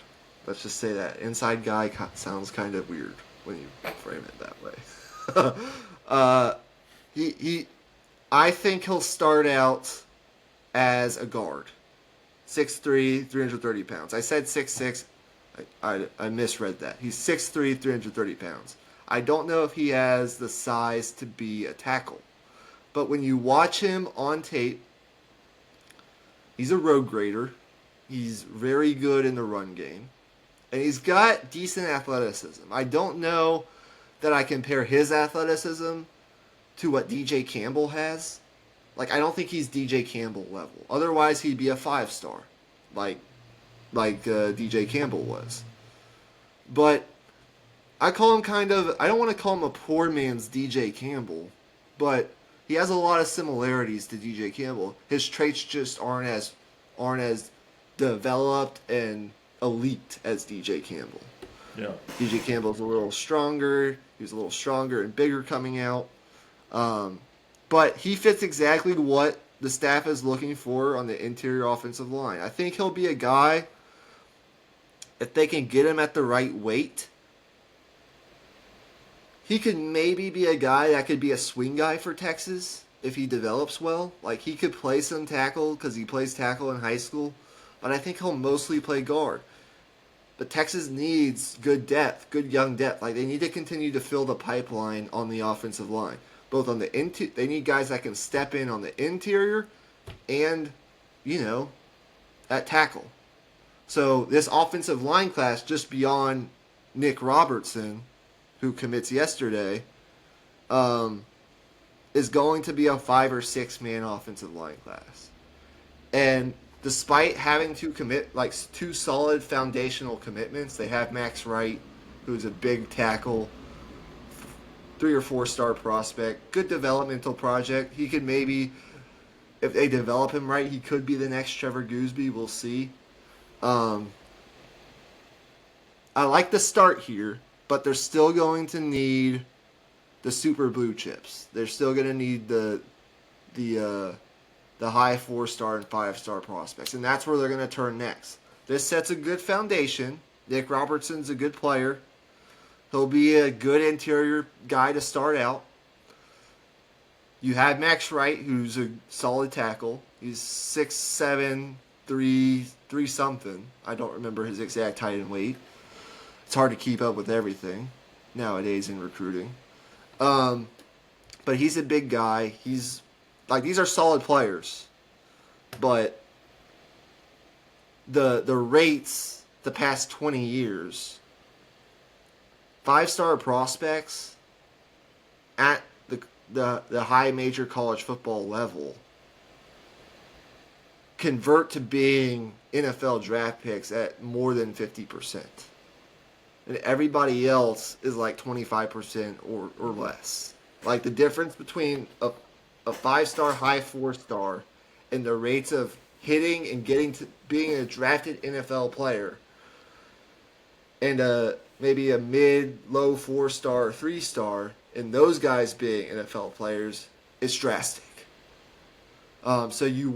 Let's just say that. Inside guy sounds kind of weird when you frame it that way. I think he'll start out as a guard. 6'3", 330 pounds. I said 6'6". I misread that. He's 6'3", 330 pounds. I don't know if he has the size to be a tackle. But when you watch him on tape, he's a road grader. He's very good in the run game. And he's got decent athleticism. I don't know that I compare his athleticism to what DJ Campbell has. Like, I don't think he's DJ Campbell level. Otherwise, he'd be a 5-star, like DJ Campbell was. But I call him I don't want to call him a poor man's DJ Campbell, but he has a lot of similarities to DJ Campbell. His traits just aren't as developed and elite as DJ Campbell. Yeah. DJ Campbell's a little stronger. He was a little stronger and bigger coming out. But he fits exactly what the staff is looking for on the interior offensive line. I think he'll be a guy, if they can get him at the right weight, he could maybe be a guy that could be a swing guy for Texas if he develops well. Like, he could play some tackle because he plays tackle in high school, but I think he'll mostly play guard. But Texas needs good depth, good young depth. Like, they need to continue to fill the pipeline on the offensive line. Both on the they need guys that can step in on the interior and, at tackle. So this offensive line class, just beyond Nick Robertson, who commits yesterday, is going to be a 5 or 6 man offensive line class. And despite having to commit like 2 solid foundational commitments, they have Max Wright, who's a big tackle, 3 or 4 star prospect, good developmental project. He could maybe, if they develop him right, he could be the next Trevor Gooseby. We'll see. I like the start here, but they're still going to need the super blue chips. They're still going to need the high 4-star and 5-star prospects, and that's where they're going to turn next. This sets a good foundation. Nick Robertson's a good player. He'll be a good interior guy to start out. You have Max Wright, who's a solid tackle. He's 6'7", 3 something. I don't remember his exact height and weight. It's hard to keep up with everything nowadays in recruiting. But he's a big guy. He's like, these are solid players, but the rates the past 20 years, 5-star prospects at the high major college football level convert to being NFL draft picks at more than 50%. And everybody else is like 25% or less. Like, the difference between a 5-star, high 4-star and the rates of hitting and getting to being a drafted NFL player and maybe a mid, low 4-star or 3-star, and those guys being NFL players, is drastic. So you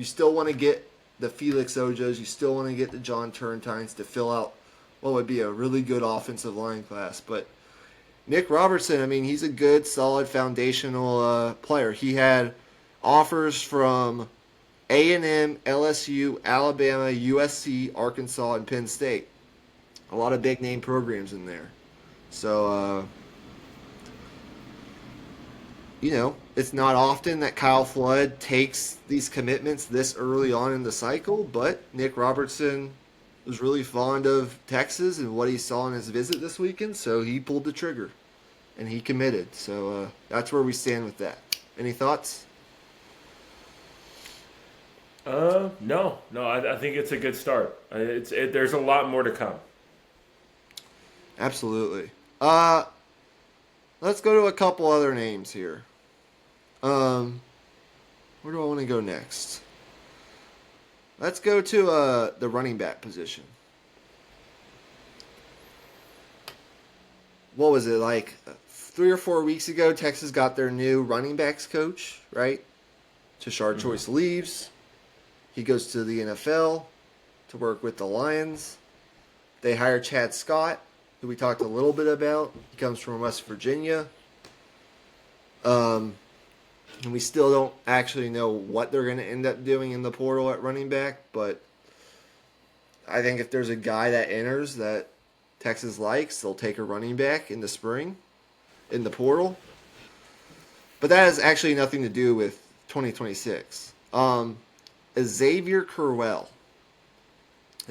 still want to get the Felix Ojos, you still want to get the John Turntines to fill out what would be a really good offensive line class. But Nick Robertson, I mean, he's a good, solid, foundational player. He had offers from A&M, LSU, Alabama, USC, Arkansas, and Penn State. A lot of big-name programs in there. So, it's not often that Kyle Flood takes these commitments this early on in the cycle, but Nick Robertson was really fond of Texas and what he saw in his visit this weekend, so he pulled the trigger and he committed. So that's where we stand with that. Any thoughts? No. I think it's a good start. There's a lot more to come. Absolutely. Let's go to a couple other names here. Where do I want to go next? Let's go to the running back position. What was it, like 3 or 4 weeks ago? Texas got their new running backs coach, right? Tashard Choice leaves. He goes to the NFL to work with the Lions. They hire Chad Scott, who we talked a little bit about. He comes from West Virginia. And we still don't actually know what they're going to end up doing in the portal at running back, but I think if there's a guy that enters that Texas likes, they'll take a running back in the spring in the portal. But that has actually nothing to do with 2026. Xavier Conwell.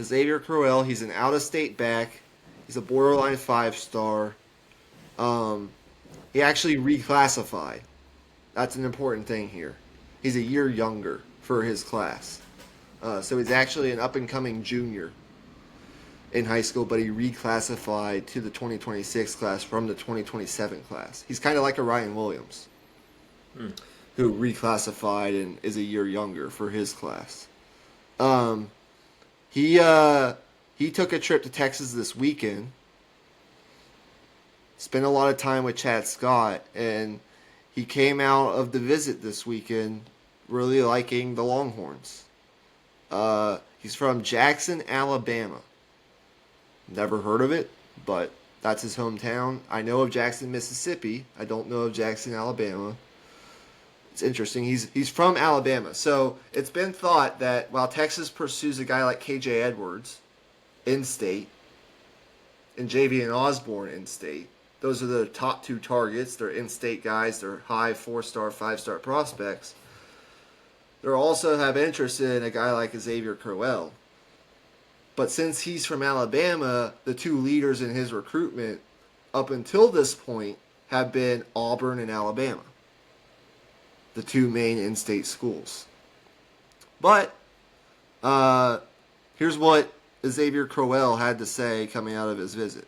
Xavier Conwell, he's an out-of-state back. He's a borderline 5-star. He actually reclassified. That's an important thing here. He's a year younger for his class. So he's actually an up-and-coming junior in high school, but he reclassified to the 2026 class from the 2027 class. He's kind of like a Ryan Williams, who reclassified and is a year younger for his class. He he took a trip to Texas this weekend, spent a lot of time with Chad Scott, and he came out of the visit this weekend really liking the Longhorns. He's from Jackson, Alabama. Never heard of it, but that's his hometown. I know of Jackson, Mississippi. I don't know of Jackson, Alabama. It's interesting. He's from Alabama. So it's been thought that while Texas pursues a guy like KJ Edwards in-state and Xavier Osborne in-state, those are the top two targets. They're in-state guys. They're high 4-star, 5-star prospects. They also have interest in a guy like Xavier Crowell. But since he's from Alabama, the two leaders in his recruitment up until this point have been Auburn and Alabama, the two main in-state schools. But here's what Xavier Crowell had to say coming out of his visit.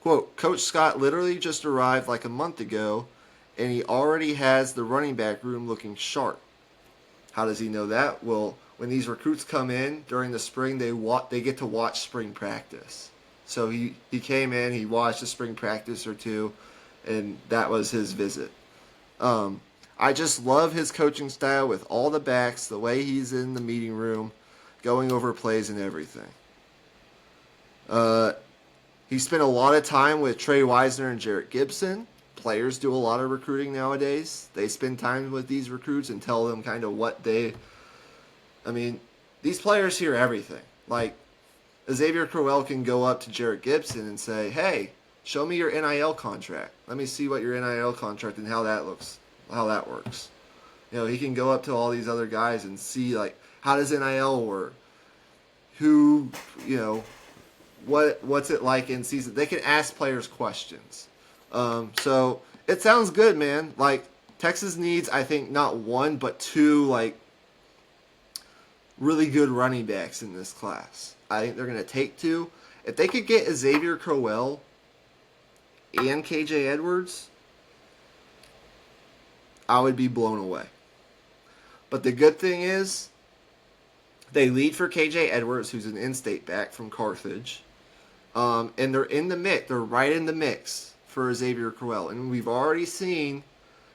Quote, Coach Scott literally just arrived like a month ago, and he already has the running back room looking sharp. How does he know that? Well, when these recruits come in during the spring, they get to watch spring practice. So he came in, he watched a spring practice or two, and that was his visit. I just love his coaching style with all the backs, the way he's in the meeting room, going over plays and everything. He spent a lot of time with Trey Wisner and Jarrett Gibson. Players do a lot of recruiting nowadays. They spend time with these recruits and tell them kind of what they... I mean, these players hear everything. Like, Xavier Crowell can go up to Jarrett Gibson and say, hey, show me your NIL contract. Let me see what your NIL contract and how that looks, how that works. You know, he can go up to all these other guys and see, like, how does NIL work? Who, you know, what's it like in season? They can ask players questions. So it sounds good, man. Like, Texas needs, I think, not one, but two, like, really good running backs in this class. I think they're going to take two. If they could get Xavier Crowell and KJ Edwards, I would be blown away. But the good thing is, they lead for KJ Edwards, who's an in-state back from Carthage. And they're in the mix. They're right in the mix for Xavier Crowell. And we've already seen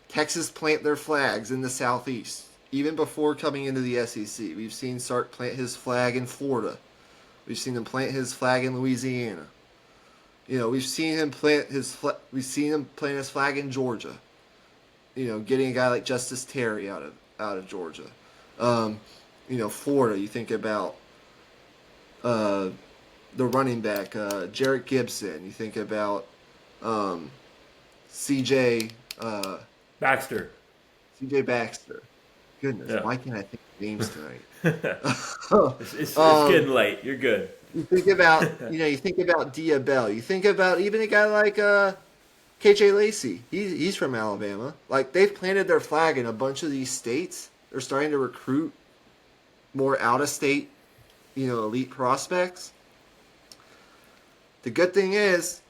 Texas plant their flags in the Southeast. Even before coming into the SEC. We've seen Sark plant his flag in Florida. We've seen him plant his flag in Louisiana. You know, we've seen him plant his flag in Georgia. You know, getting a guy like Justice Terry out of Georgia. You know, Florida, you think about the running back, Jarrett Gibson. You think about CJ Baxter. CJ Baxter. Goodness, yeah. Why can't I think of names tonight? It's getting late. You're good. You think about, you think about Dia Bell. You think about even a guy like KJ Lacey. He's from Alabama. Like, they've planted their flag in a bunch of these states. They're starting to recruit more out-of-state, elite prospects. The good thing is,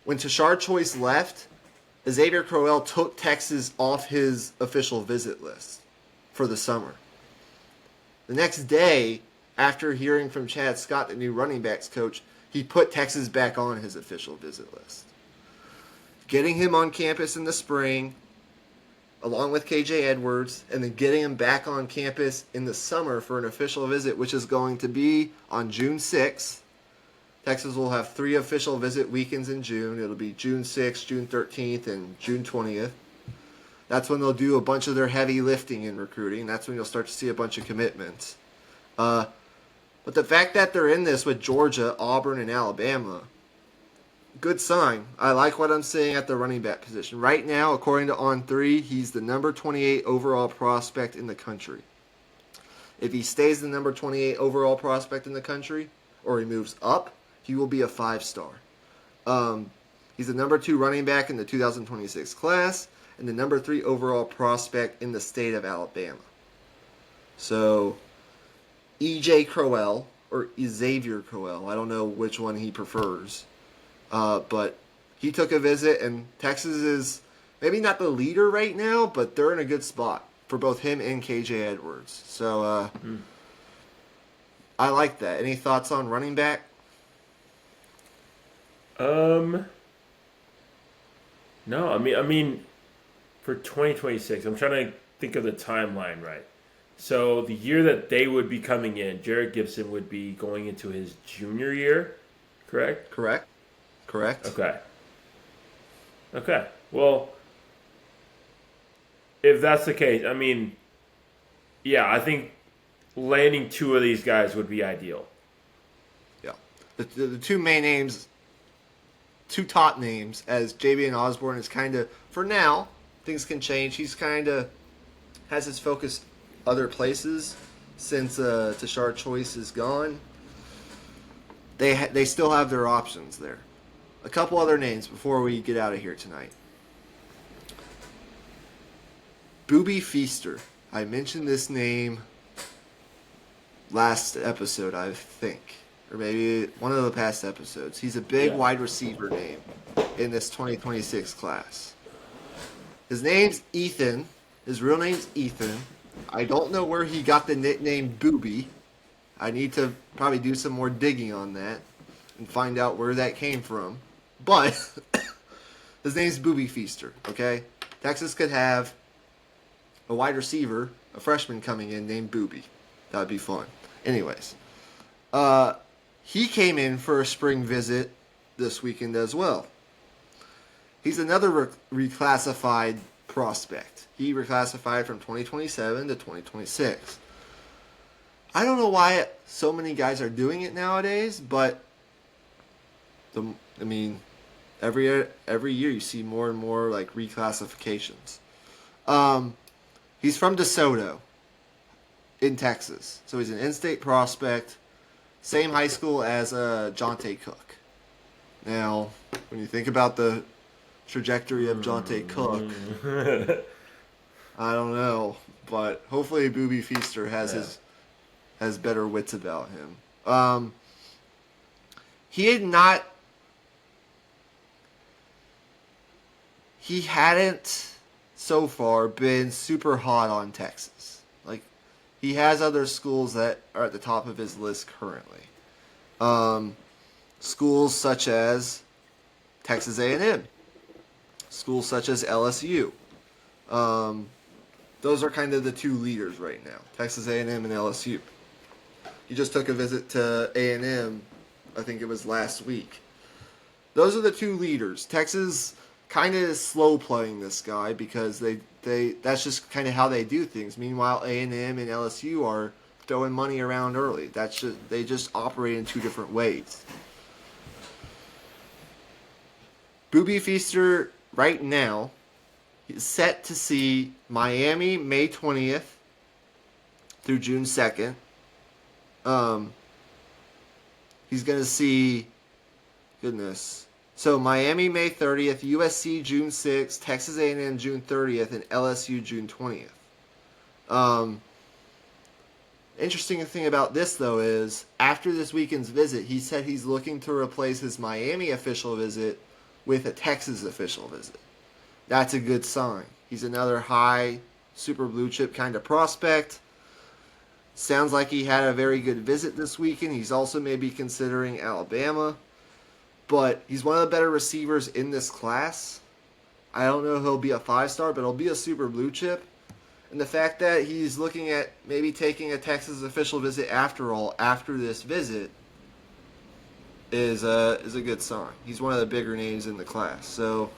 when Tashard Choice left, Xavier Crowell took Texas off his official visit list for the summer. The next day, after hearing from Chad Scott, the new running backs coach, he put Texas back on his official visit list. Getting him on campus in the spring, along with KJ Edwards, and then getting him back on campus in the summer for an official visit, which is going to be on June 6th. Texas will have 3 official visit weekends in June. It'll be June 6th, June 13th, and June 20th. That's when they'll do a bunch of their heavy lifting in recruiting. That's when you'll start to see a bunch of commitments. But the fact that they're in this with Georgia, Auburn, and Alabama, good sign. I like what I'm seeing at the running back position. Right now, according to On3, he's the number 28 overall prospect in the country. If he stays the number 28 overall prospect in the country, or he moves up, he will be a 5-star. He's the number 2 running back in the 2026 class and the number 3 overall prospect in the state of Alabama. So, E.J. Crowell, or Xavier Crowell, I don't know which one he prefers, but he took a visit, and Texas is maybe not the leader right now, but they're in a good spot for both him and KJ Edwards. So, I like that. Any thoughts on running back? Um, no, I mean, for 2026, I'm trying to think of the timeline right. So the year that they would be coming in, Jared Gibson would be going into his junior year, correct? Correct? Correct? Okay. Okay. Well, if that's the case, I mean, yeah, I think landing two of these guys would be ideal. Yeah. The two main names, two top names, as JB and Osborne is kind of, for now, things can change. He's kind of has his focus other places since Tashard Choice is gone. They still have their options there. A couple other names before we get out of here tonight. Booby Feaster. I mentioned this name last episode, I think. Or maybe one of the past episodes. He's a big wide receiver name in this 2026 class. His name's Ethan. His real name's Ethan. I don't know where he got the nickname Booby. I need to probably do some more digging on that and find out where that came from. But his name's Booby Feaster, okay? Texas could have a wide receiver, a freshman coming in named Booby. That would be fun. Anyways, he came in for a spring visit this weekend as well. He's another reclassified prospect. He reclassified from 2027 to 2026. I don't know why so many guys are doing it nowadays, but every year you see more and more like reclassifications. He's from DeSoto in Texas, so he's an in-state prospect, same high school as Jonte Cook. Now, when you think about the trajectory of Jonte Cook, I don't know, but hopefully Booby Feaster has better wits about him. He hadn't so far been super hot on Texas. Like, he has other schools that are at the top of his list currently. Schools such as Texas A&M, schools such as LSU. Those are kind of the two leaders right now, Texas A&M and LSU. He just took a visit to A&M, I think it was last week. Those are the two leaders. Texas kind of is slow playing this guy because that's just kind of how they do things. Meanwhile, A&M and LSU are throwing money around early. They just operate in two different ways. Booby Feaster right now is set to see Miami May 20th through June 2nd. He's going to see, so Miami May 30th, USC June 6th, Texas A&M June 30th, and LSU June 20th. Interesting thing about this, though, is after this weekend's visit, he said he's looking to replace his Miami official visit with a Texas official visit. That's a good sign. He's another high, super blue chip kind of prospect. Sounds like he had a very good visit this weekend. He's also maybe considering Alabama. But he's one of the better receivers in this class. I don't know if he'll be a 5-star, but he'll be a super blue chip. And the fact that he's looking at maybe taking a Texas official visit after this visit is a good sign. He's one of the bigger names in the class. So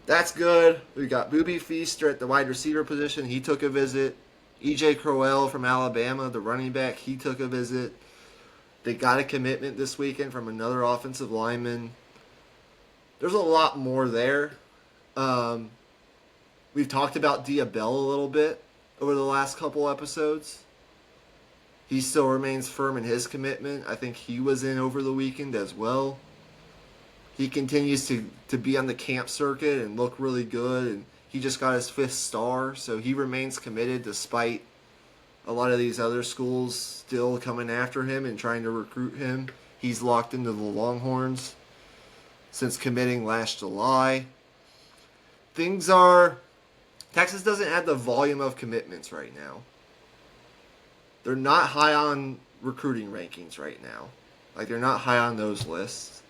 that's good. We got Booby Feaster at the wide receiver position. He took a visit. E.J. Crowell from Alabama, the running back, he took a visit. They got a commitment this weekend from another offensive lineman. There's a lot more there. We've talked about Diabell a little bit over the last couple episodes. He still remains firm in his commitment. I think he was in over the weekend as well. He continues to be on the camp circuit and look really good, and he just got his 5th star, so he remains committed despite a lot of these other schools still coming after him and trying to recruit him. He's locked into the Longhorns since committing last July. Texas doesn't have the volume of commitments right now. They're not high on recruiting rankings right now. Like, they're not high on those lists.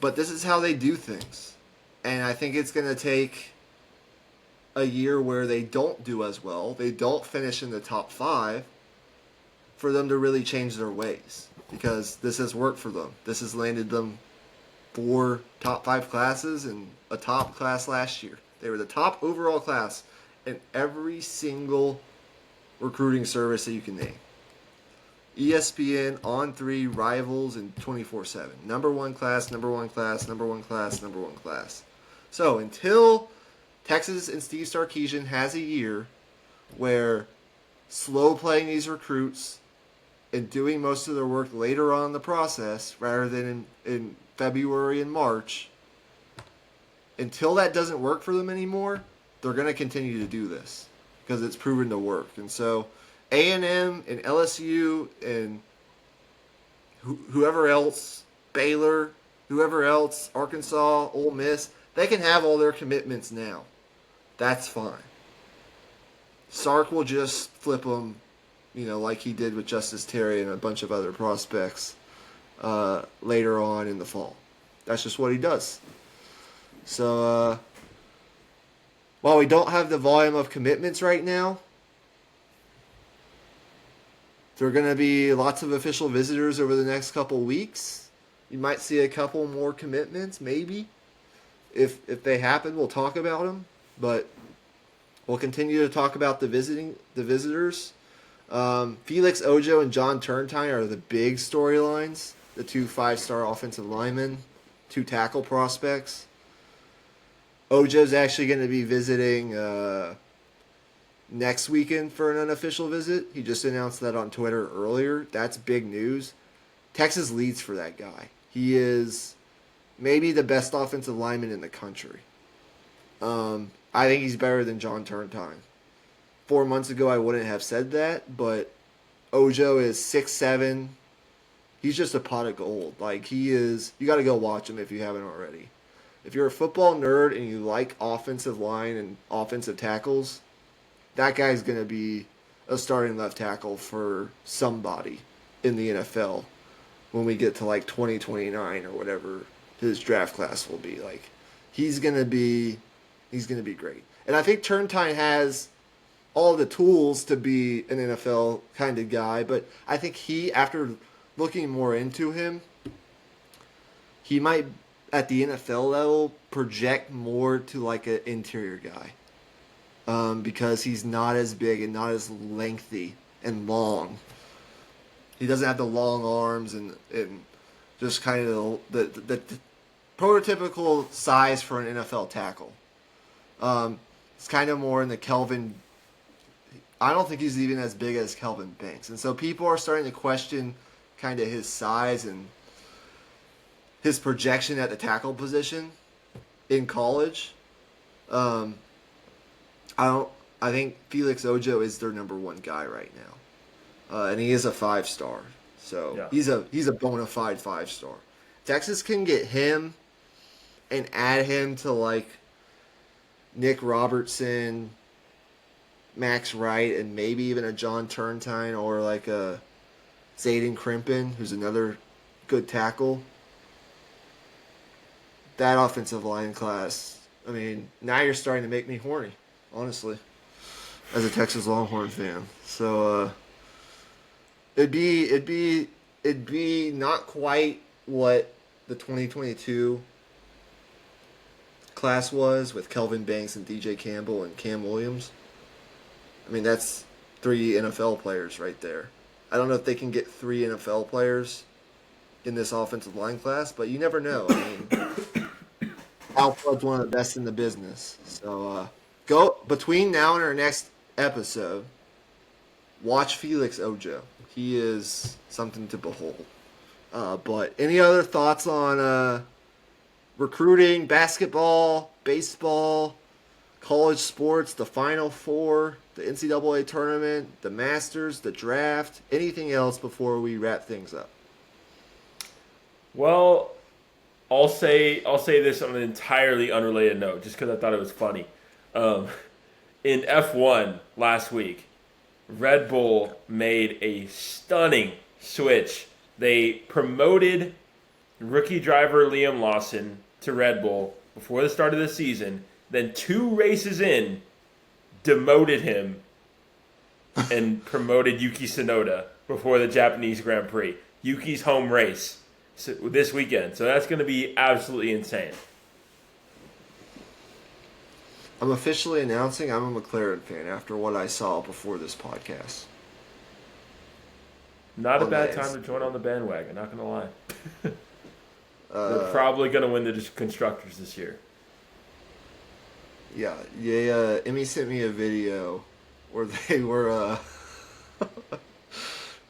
But this is how they do things. And I think it's going to take a year where they don't do as well, they don't finish in the top 5, for them to really change their ways. Because this has worked for them. This has landed them 4 top 5 classes and a top class last year. They were the top overall class in every single recruiting service that you can name. ESPN, On3, Rivals, and 24/7. Number 1 class, number 1 class, number 1 class, number 1 class. So until Texas and Steve Sarkisian has a year where slow playing these recruits and doing most of their work later on in the process rather than in February and March, until that doesn't work for them anymore, they're going to continue to do this because it's proven to work. And so A&M and LSU and whoever else, Baylor, whoever else, Arkansas, Ole Miss, they can have all their commitments now. That's fine. Sark will just flip them, like he did with Justice Terry and a bunch of other prospects later on in the fall. That's just what he does. So, while we don't have the volume of commitments right now, there are going to be lots of official visitors over the next couple weeks. You might see a couple more commitments, maybe. If they happen, we'll talk about them. But we'll continue to talk about the visitors. Felix Ojo and John Turntine are the big storylines. The 2 5-star offensive linemen, 2 tackle prospects. Ojo's actually going to be visiting next weekend for an unofficial visit. He just announced that on Twitter earlier. That's big news. Texas leads for that guy. He is maybe the best offensive lineman in the country. I think he's better than John Turntine. 4 months ago, I wouldn't have said that, but Ojo is 6'7". He's just a pot of gold. He is. You got to go watch him if you haven't already. If you're a football nerd and you like offensive line and offensive tackles, that guy's going to be a starting left tackle for somebody in the NFL when we get to 2029 or whatever his draft class will be. He's going to be great. And I think Turntine has all the tools to be an NFL kind of guy, but I think he, after looking more into him, he might, at the NFL level, project more to an interior guy. Because he's not as big and not as lengthy and long. He doesn't have the long arms and just kind of the prototypical size for an NFL tackle. It's kind of more in the Kelvin. I don't think he's even as big as Kelvin Banks. And so people are starting to question kind of his size and his projection at the tackle position in college. I think Felix Ojo is their number 1 guy right now. And he is a 5-star. So yeah. He's a bona fide 5-star. Texas can get him and add him to Nick Robertson, Max Wright, and maybe even a John Turntine or a Zayden Crimpin, who's another good tackle. That offensive line class, now you're starting to make me horny, honestly, as a Texas Longhorn fan. So it'd be not quite what the 2022 class was with Kelvin Banks and DJ Campbell and Cam Williams. That's 3 NFL players right there. I don't know if they can get 3 NFL players in this offensive line class, but you never know. Alfred's one of the best in the business. So go between now and our next episode, watch Felix Ojo. He is something to behold. But any other thoughts on recruiting, basketball, baseball, college sports, the Final Four, the NCAA tournament, the Masters, the draft, anything else before we wrap things up? Well, I'll say this on an entirely unrelated note, just because I thought it was funny. In F1 last week, Red Bull made a stunning switch. They promoted rookie driver Liam Lawson to Red Bull before the start of the season. Then 2 races in, demoted him and promoted Yuki Tsunoda before the Japanese Grand Prix. Yuki's home race this weekend. So that's going to be absolutely insane. I'm officially announcing I'm a McLaren fan after what I saw before this podcast. Not a bad time to join on the bandwagon, not going to lie. They're probably going to win the Constructors this year. Yeah. Emmy sent me a video where they were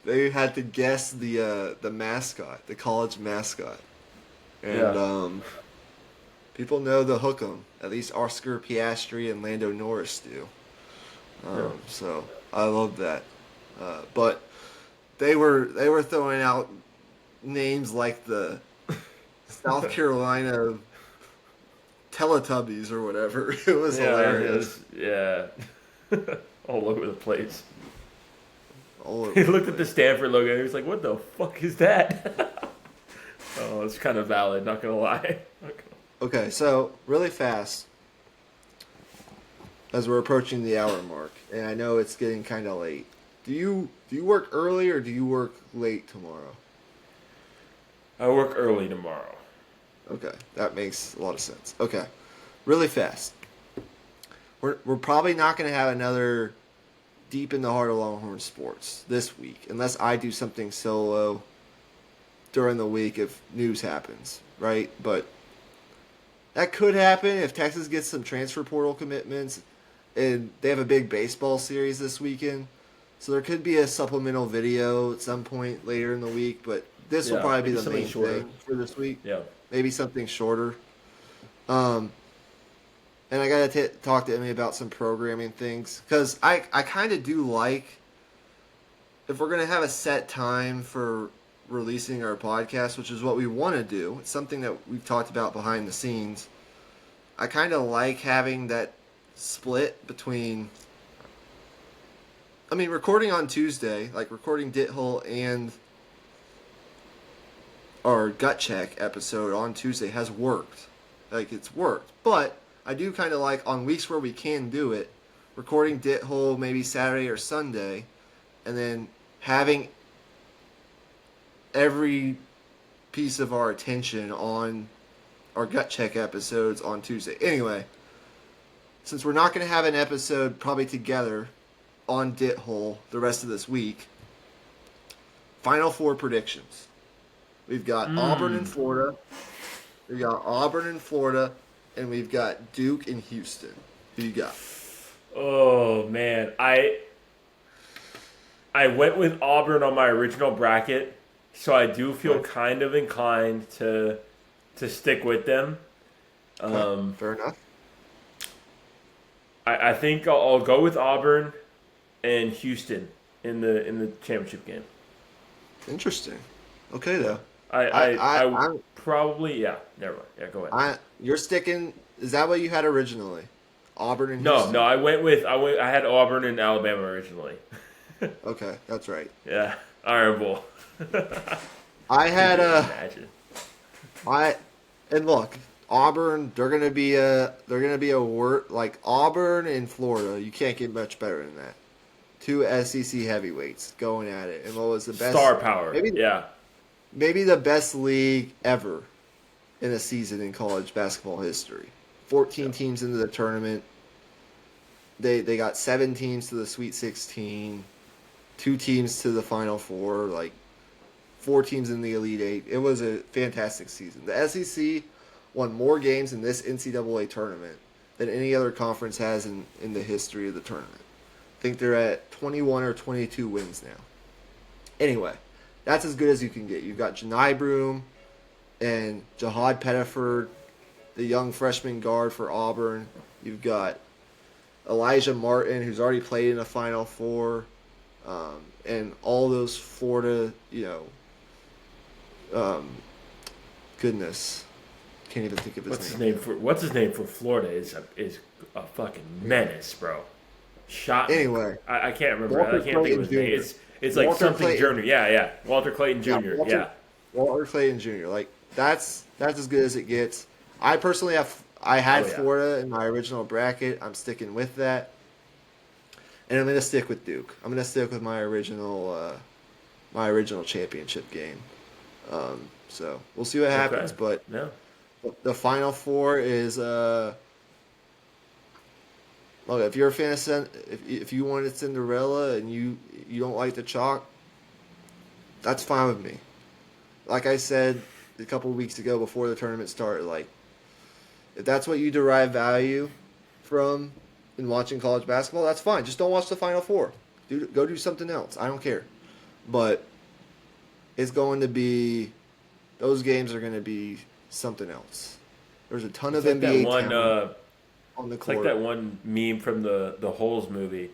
they had to guess the mascot, the college mascot, and people know the hook 'em. At least Oscar Piastri and Lando Norris do. So I love that. But they were throwing out names like the South Carolina Teletubbies or whatever. It was hilarious. All over the place. All He over looked the at the place. Stanford logo and he was like, what the fuck is that? Oh, it's kind of valid, not going to lie. Okay, so really fast, as we're approaching the hour mark, and I know it's getting kind of late. Do you work early or do you work late tomorrow? I work early tomorrow. Okay, that makes a lot of sense. Okay, really fast. We're probably not going to have another Deep in the Heart of Longhorn Sports this week, unless I do something solo during the week if news happens, right? But that could happen if Texas gets some transfer portal commitments, and they have a big baseball series this weekend. So there could be a supplemental video at some point later in the week, but this will probably be the main thing for this week. Yeah. Maybe something shorter. And I got to talk to Emmy about some programming things, because I kind of do like, if we're going to have a set time for releasing our podcast, which is what we want to do. It's something that we've talked about behind the scenes. I kind of like having that split between, recording on Tuesday, like recording Dithole and our gut check episode on Tuesday has worked. Like, it's worked. But I do kind of like, on weeks where we can do it, recording Dithole maybe Saturday or Sunday, and then having every piece of our attention on our gut check episodes on Tuesday. Anyway, since we're not going to have an episode probably together on Dithole the rest of this week, Final Four predictions. We've got Auburn in Florida. We've got Auburn in Florida, and we've got Duke in Houston. Who you got? Oh man, I went with Auburn on my original bracket. So I do feel kind of inclined to stick with them. Fair enough. I think I'll go with Auburn and Houston in the championship game. Interesting. Okay, though. I probably never mind. Yeah, go ahead. You're sticking. Is that what you had originally? Auburn and Houston? No. I had Auburn and Alabama originally. Okay, that's right. Yeah, Iron Bowl. I had imagine. And look, Auburn. They're gonna be a word like Auburn and Florida. You can't get much better than that. 2 SEC heavyweights going at it, and what was the best star power? Maybe the best league ever in a season in college basketball history. 14 teams into the tournament. They got 7 teams to the Sweet 16, 2 teams to the Final Four, like 4 teams in the Elite Eight. It was a fantastic season. The SEC won more games in this NCAA tournament than any other conference has in the history of the tournament. I think they're at 21 or 22 wins now. Anyway, that's as good as you can get. You've got Janai Broom and Jahad Pettiford, the young freshman guard for Auburn. You've got Elijah Martin, who's already played in a Final Four, and all those Florida, goodness, can't even think of his name. What's his name for Florida is a fucking menace, bro. Anyway, I can't remember. I can't think of his name. It's like Walter something Clayton. Jr. Yeah. Walter Clayton Jr. Walter Clayton Jr. Like, that's as good as it gets. I personally had Oh yeah. Florida in my original bracket. I'm sticking with that, and I'm gonna stick with Duke. I'm gonna stick with my original championship game. So we'll see what happens, Okay. but No. the final four is look, if you're a fan of if you wanted Cinderella and you don't like the chalk, that's fine with me. Like I said a couple of weeks ago before the tournament started, like if that's what you derive value from in watching college basketball, that's fine. Just don't watch the Final Four. Go do something else. I don't care. But it's going to be those games are going to be something else. There's a ton It's of like that NBA one. talent on the It's like court. that one meme from the Holes movie.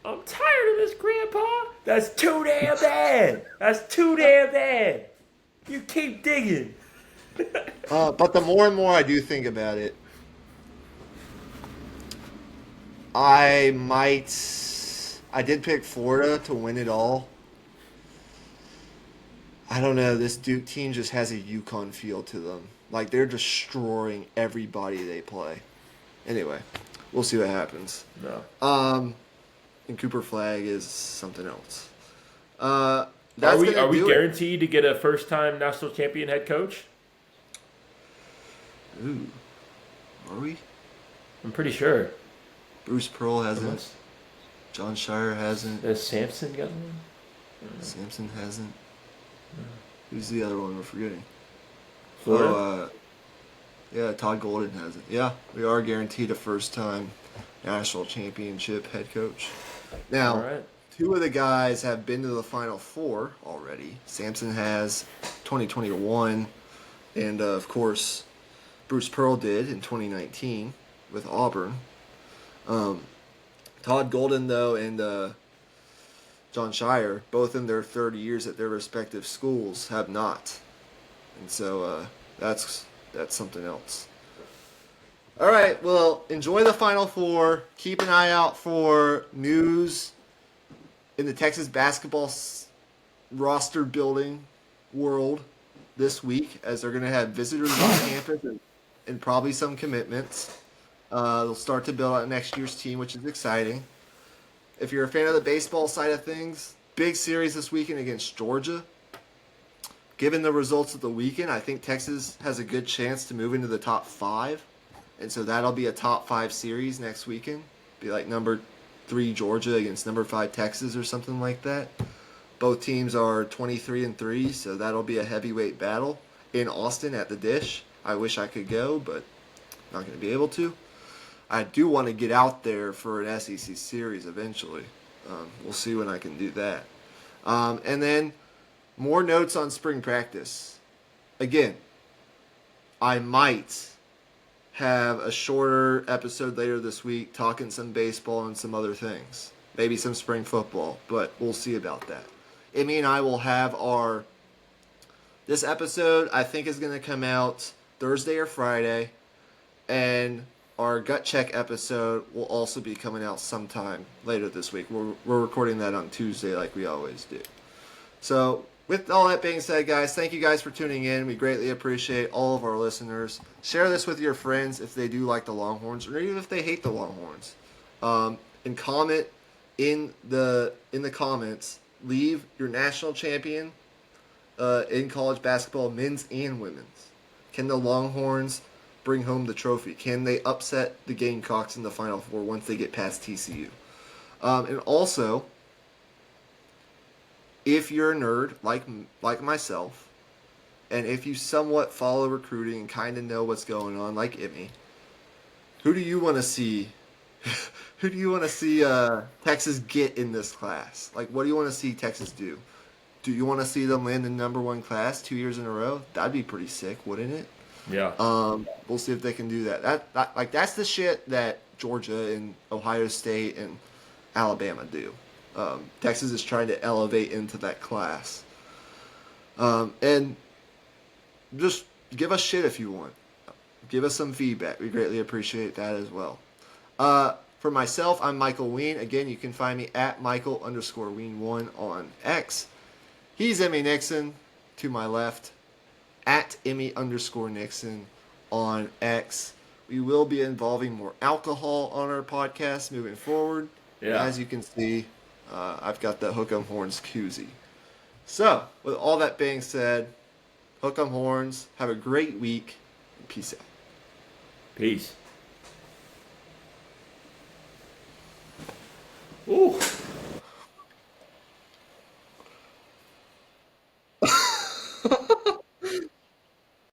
I'm tired of this, Grandpa. That's too damn bad. That's too damn bad. You keep digging. But the more and more I do think about it, I might. I did pick Florida to win it all. I don't know. This Duke team just has a Yukon feel to them. Like they're destroying everybody they play. Anyway, we'll see what happens. No. And Cooper Flag is something else. Are That's we gonna do it. guaranteed to get a first time national champion head coach? Ooh, are we? I'm pretty sure. Bruce Pearl hasn't. Unless John Shire hasn't. has Samson got one? Sampson hasn't. Who's the other one we're forgetting? Florida? Oh, yeah, Todd Golden hasn't. Yeah, we are guaranteed a first-time national championship head coach. Now, All right. two of the guys have been to the Final Four already. Sampson has 2021, and of course, Bruce Pearl did in 2019 with Auburn. Todd Golden, though, and John Shire, both in their 30 years at their respective schools, have not. And so that's something else. All right, well, enjoy the Final Four. Keep an eye out for news in the Texas basketball roster building world this week, as they're going to have visitors on campus and probably some commitments. They'll start to build out next year's team, which is exciting. If you're a fan of the baseball side of things, big series this weekend against Georgia. Given the results of the weekend, I think Texas has a good chance to move into the top 5. And so that'll be a top 5 series next weekend. Be like number 3 Georgia against number 5 Texas or something like that. Both teams are 23-3, so that'll be a heavyweight battle in Austin at the Dish. I wish I could go, but not going to be able to. I do want to get out there for an SEC series eventually. We'll see when I can do that. And then more notes on spring practice. Again, I might have a shorter episode later this week talking some baseball and some other things. Maybe some spring football, but we'll see about that. Emmy and I will have this episode I think is going to come out Thursday or Friday, and our gut check episode will also be coming out sometime later this week. We're recording that on Tuesday like we always do. So with all that being said, guys, thank you guys for tuning in. We greatly appreciate all of our listeners. Share this with your friends if they do like the Longhorns, or even if they hate the Longhorns. And comment in the comments. Leave your national champion in college basketball, men's and women's. Can the Longhorns bring home the trophy? Can they upset the Gamecocks in the Final Four once they get past TCU? And also, if you're a nerd like myself, and if you somewhat follow recruiting and kind of know what's going on, like Emmy, who do you want to see? Who do you want to see Texas get in this class? Like, what do you want to see Texas do? Do you want to see them land the number 1 class 2 years in a row? That'd be pretty sick, wouldn't it? Yeah. We'll see if they can do that. That's the shit that Georgia and Ohio State and Alabama do. Texas is trying to elevate into that class. And just give us shit if you want. Give us some feedback. We greatly appreciate that as well. For myself, I'm Michael Wein. Again, you can find me at Michael_Wein1 on X. He's Emmy Nixon to my left. at Emmy_Nixon on X. We will be involving more alcohol on our podcast moving forward. Yeah. As you can see, I've got the Hook 'em Horns koozie. So, with all that being said, Hook 'em Horns, have a great week, and peace out. Peace.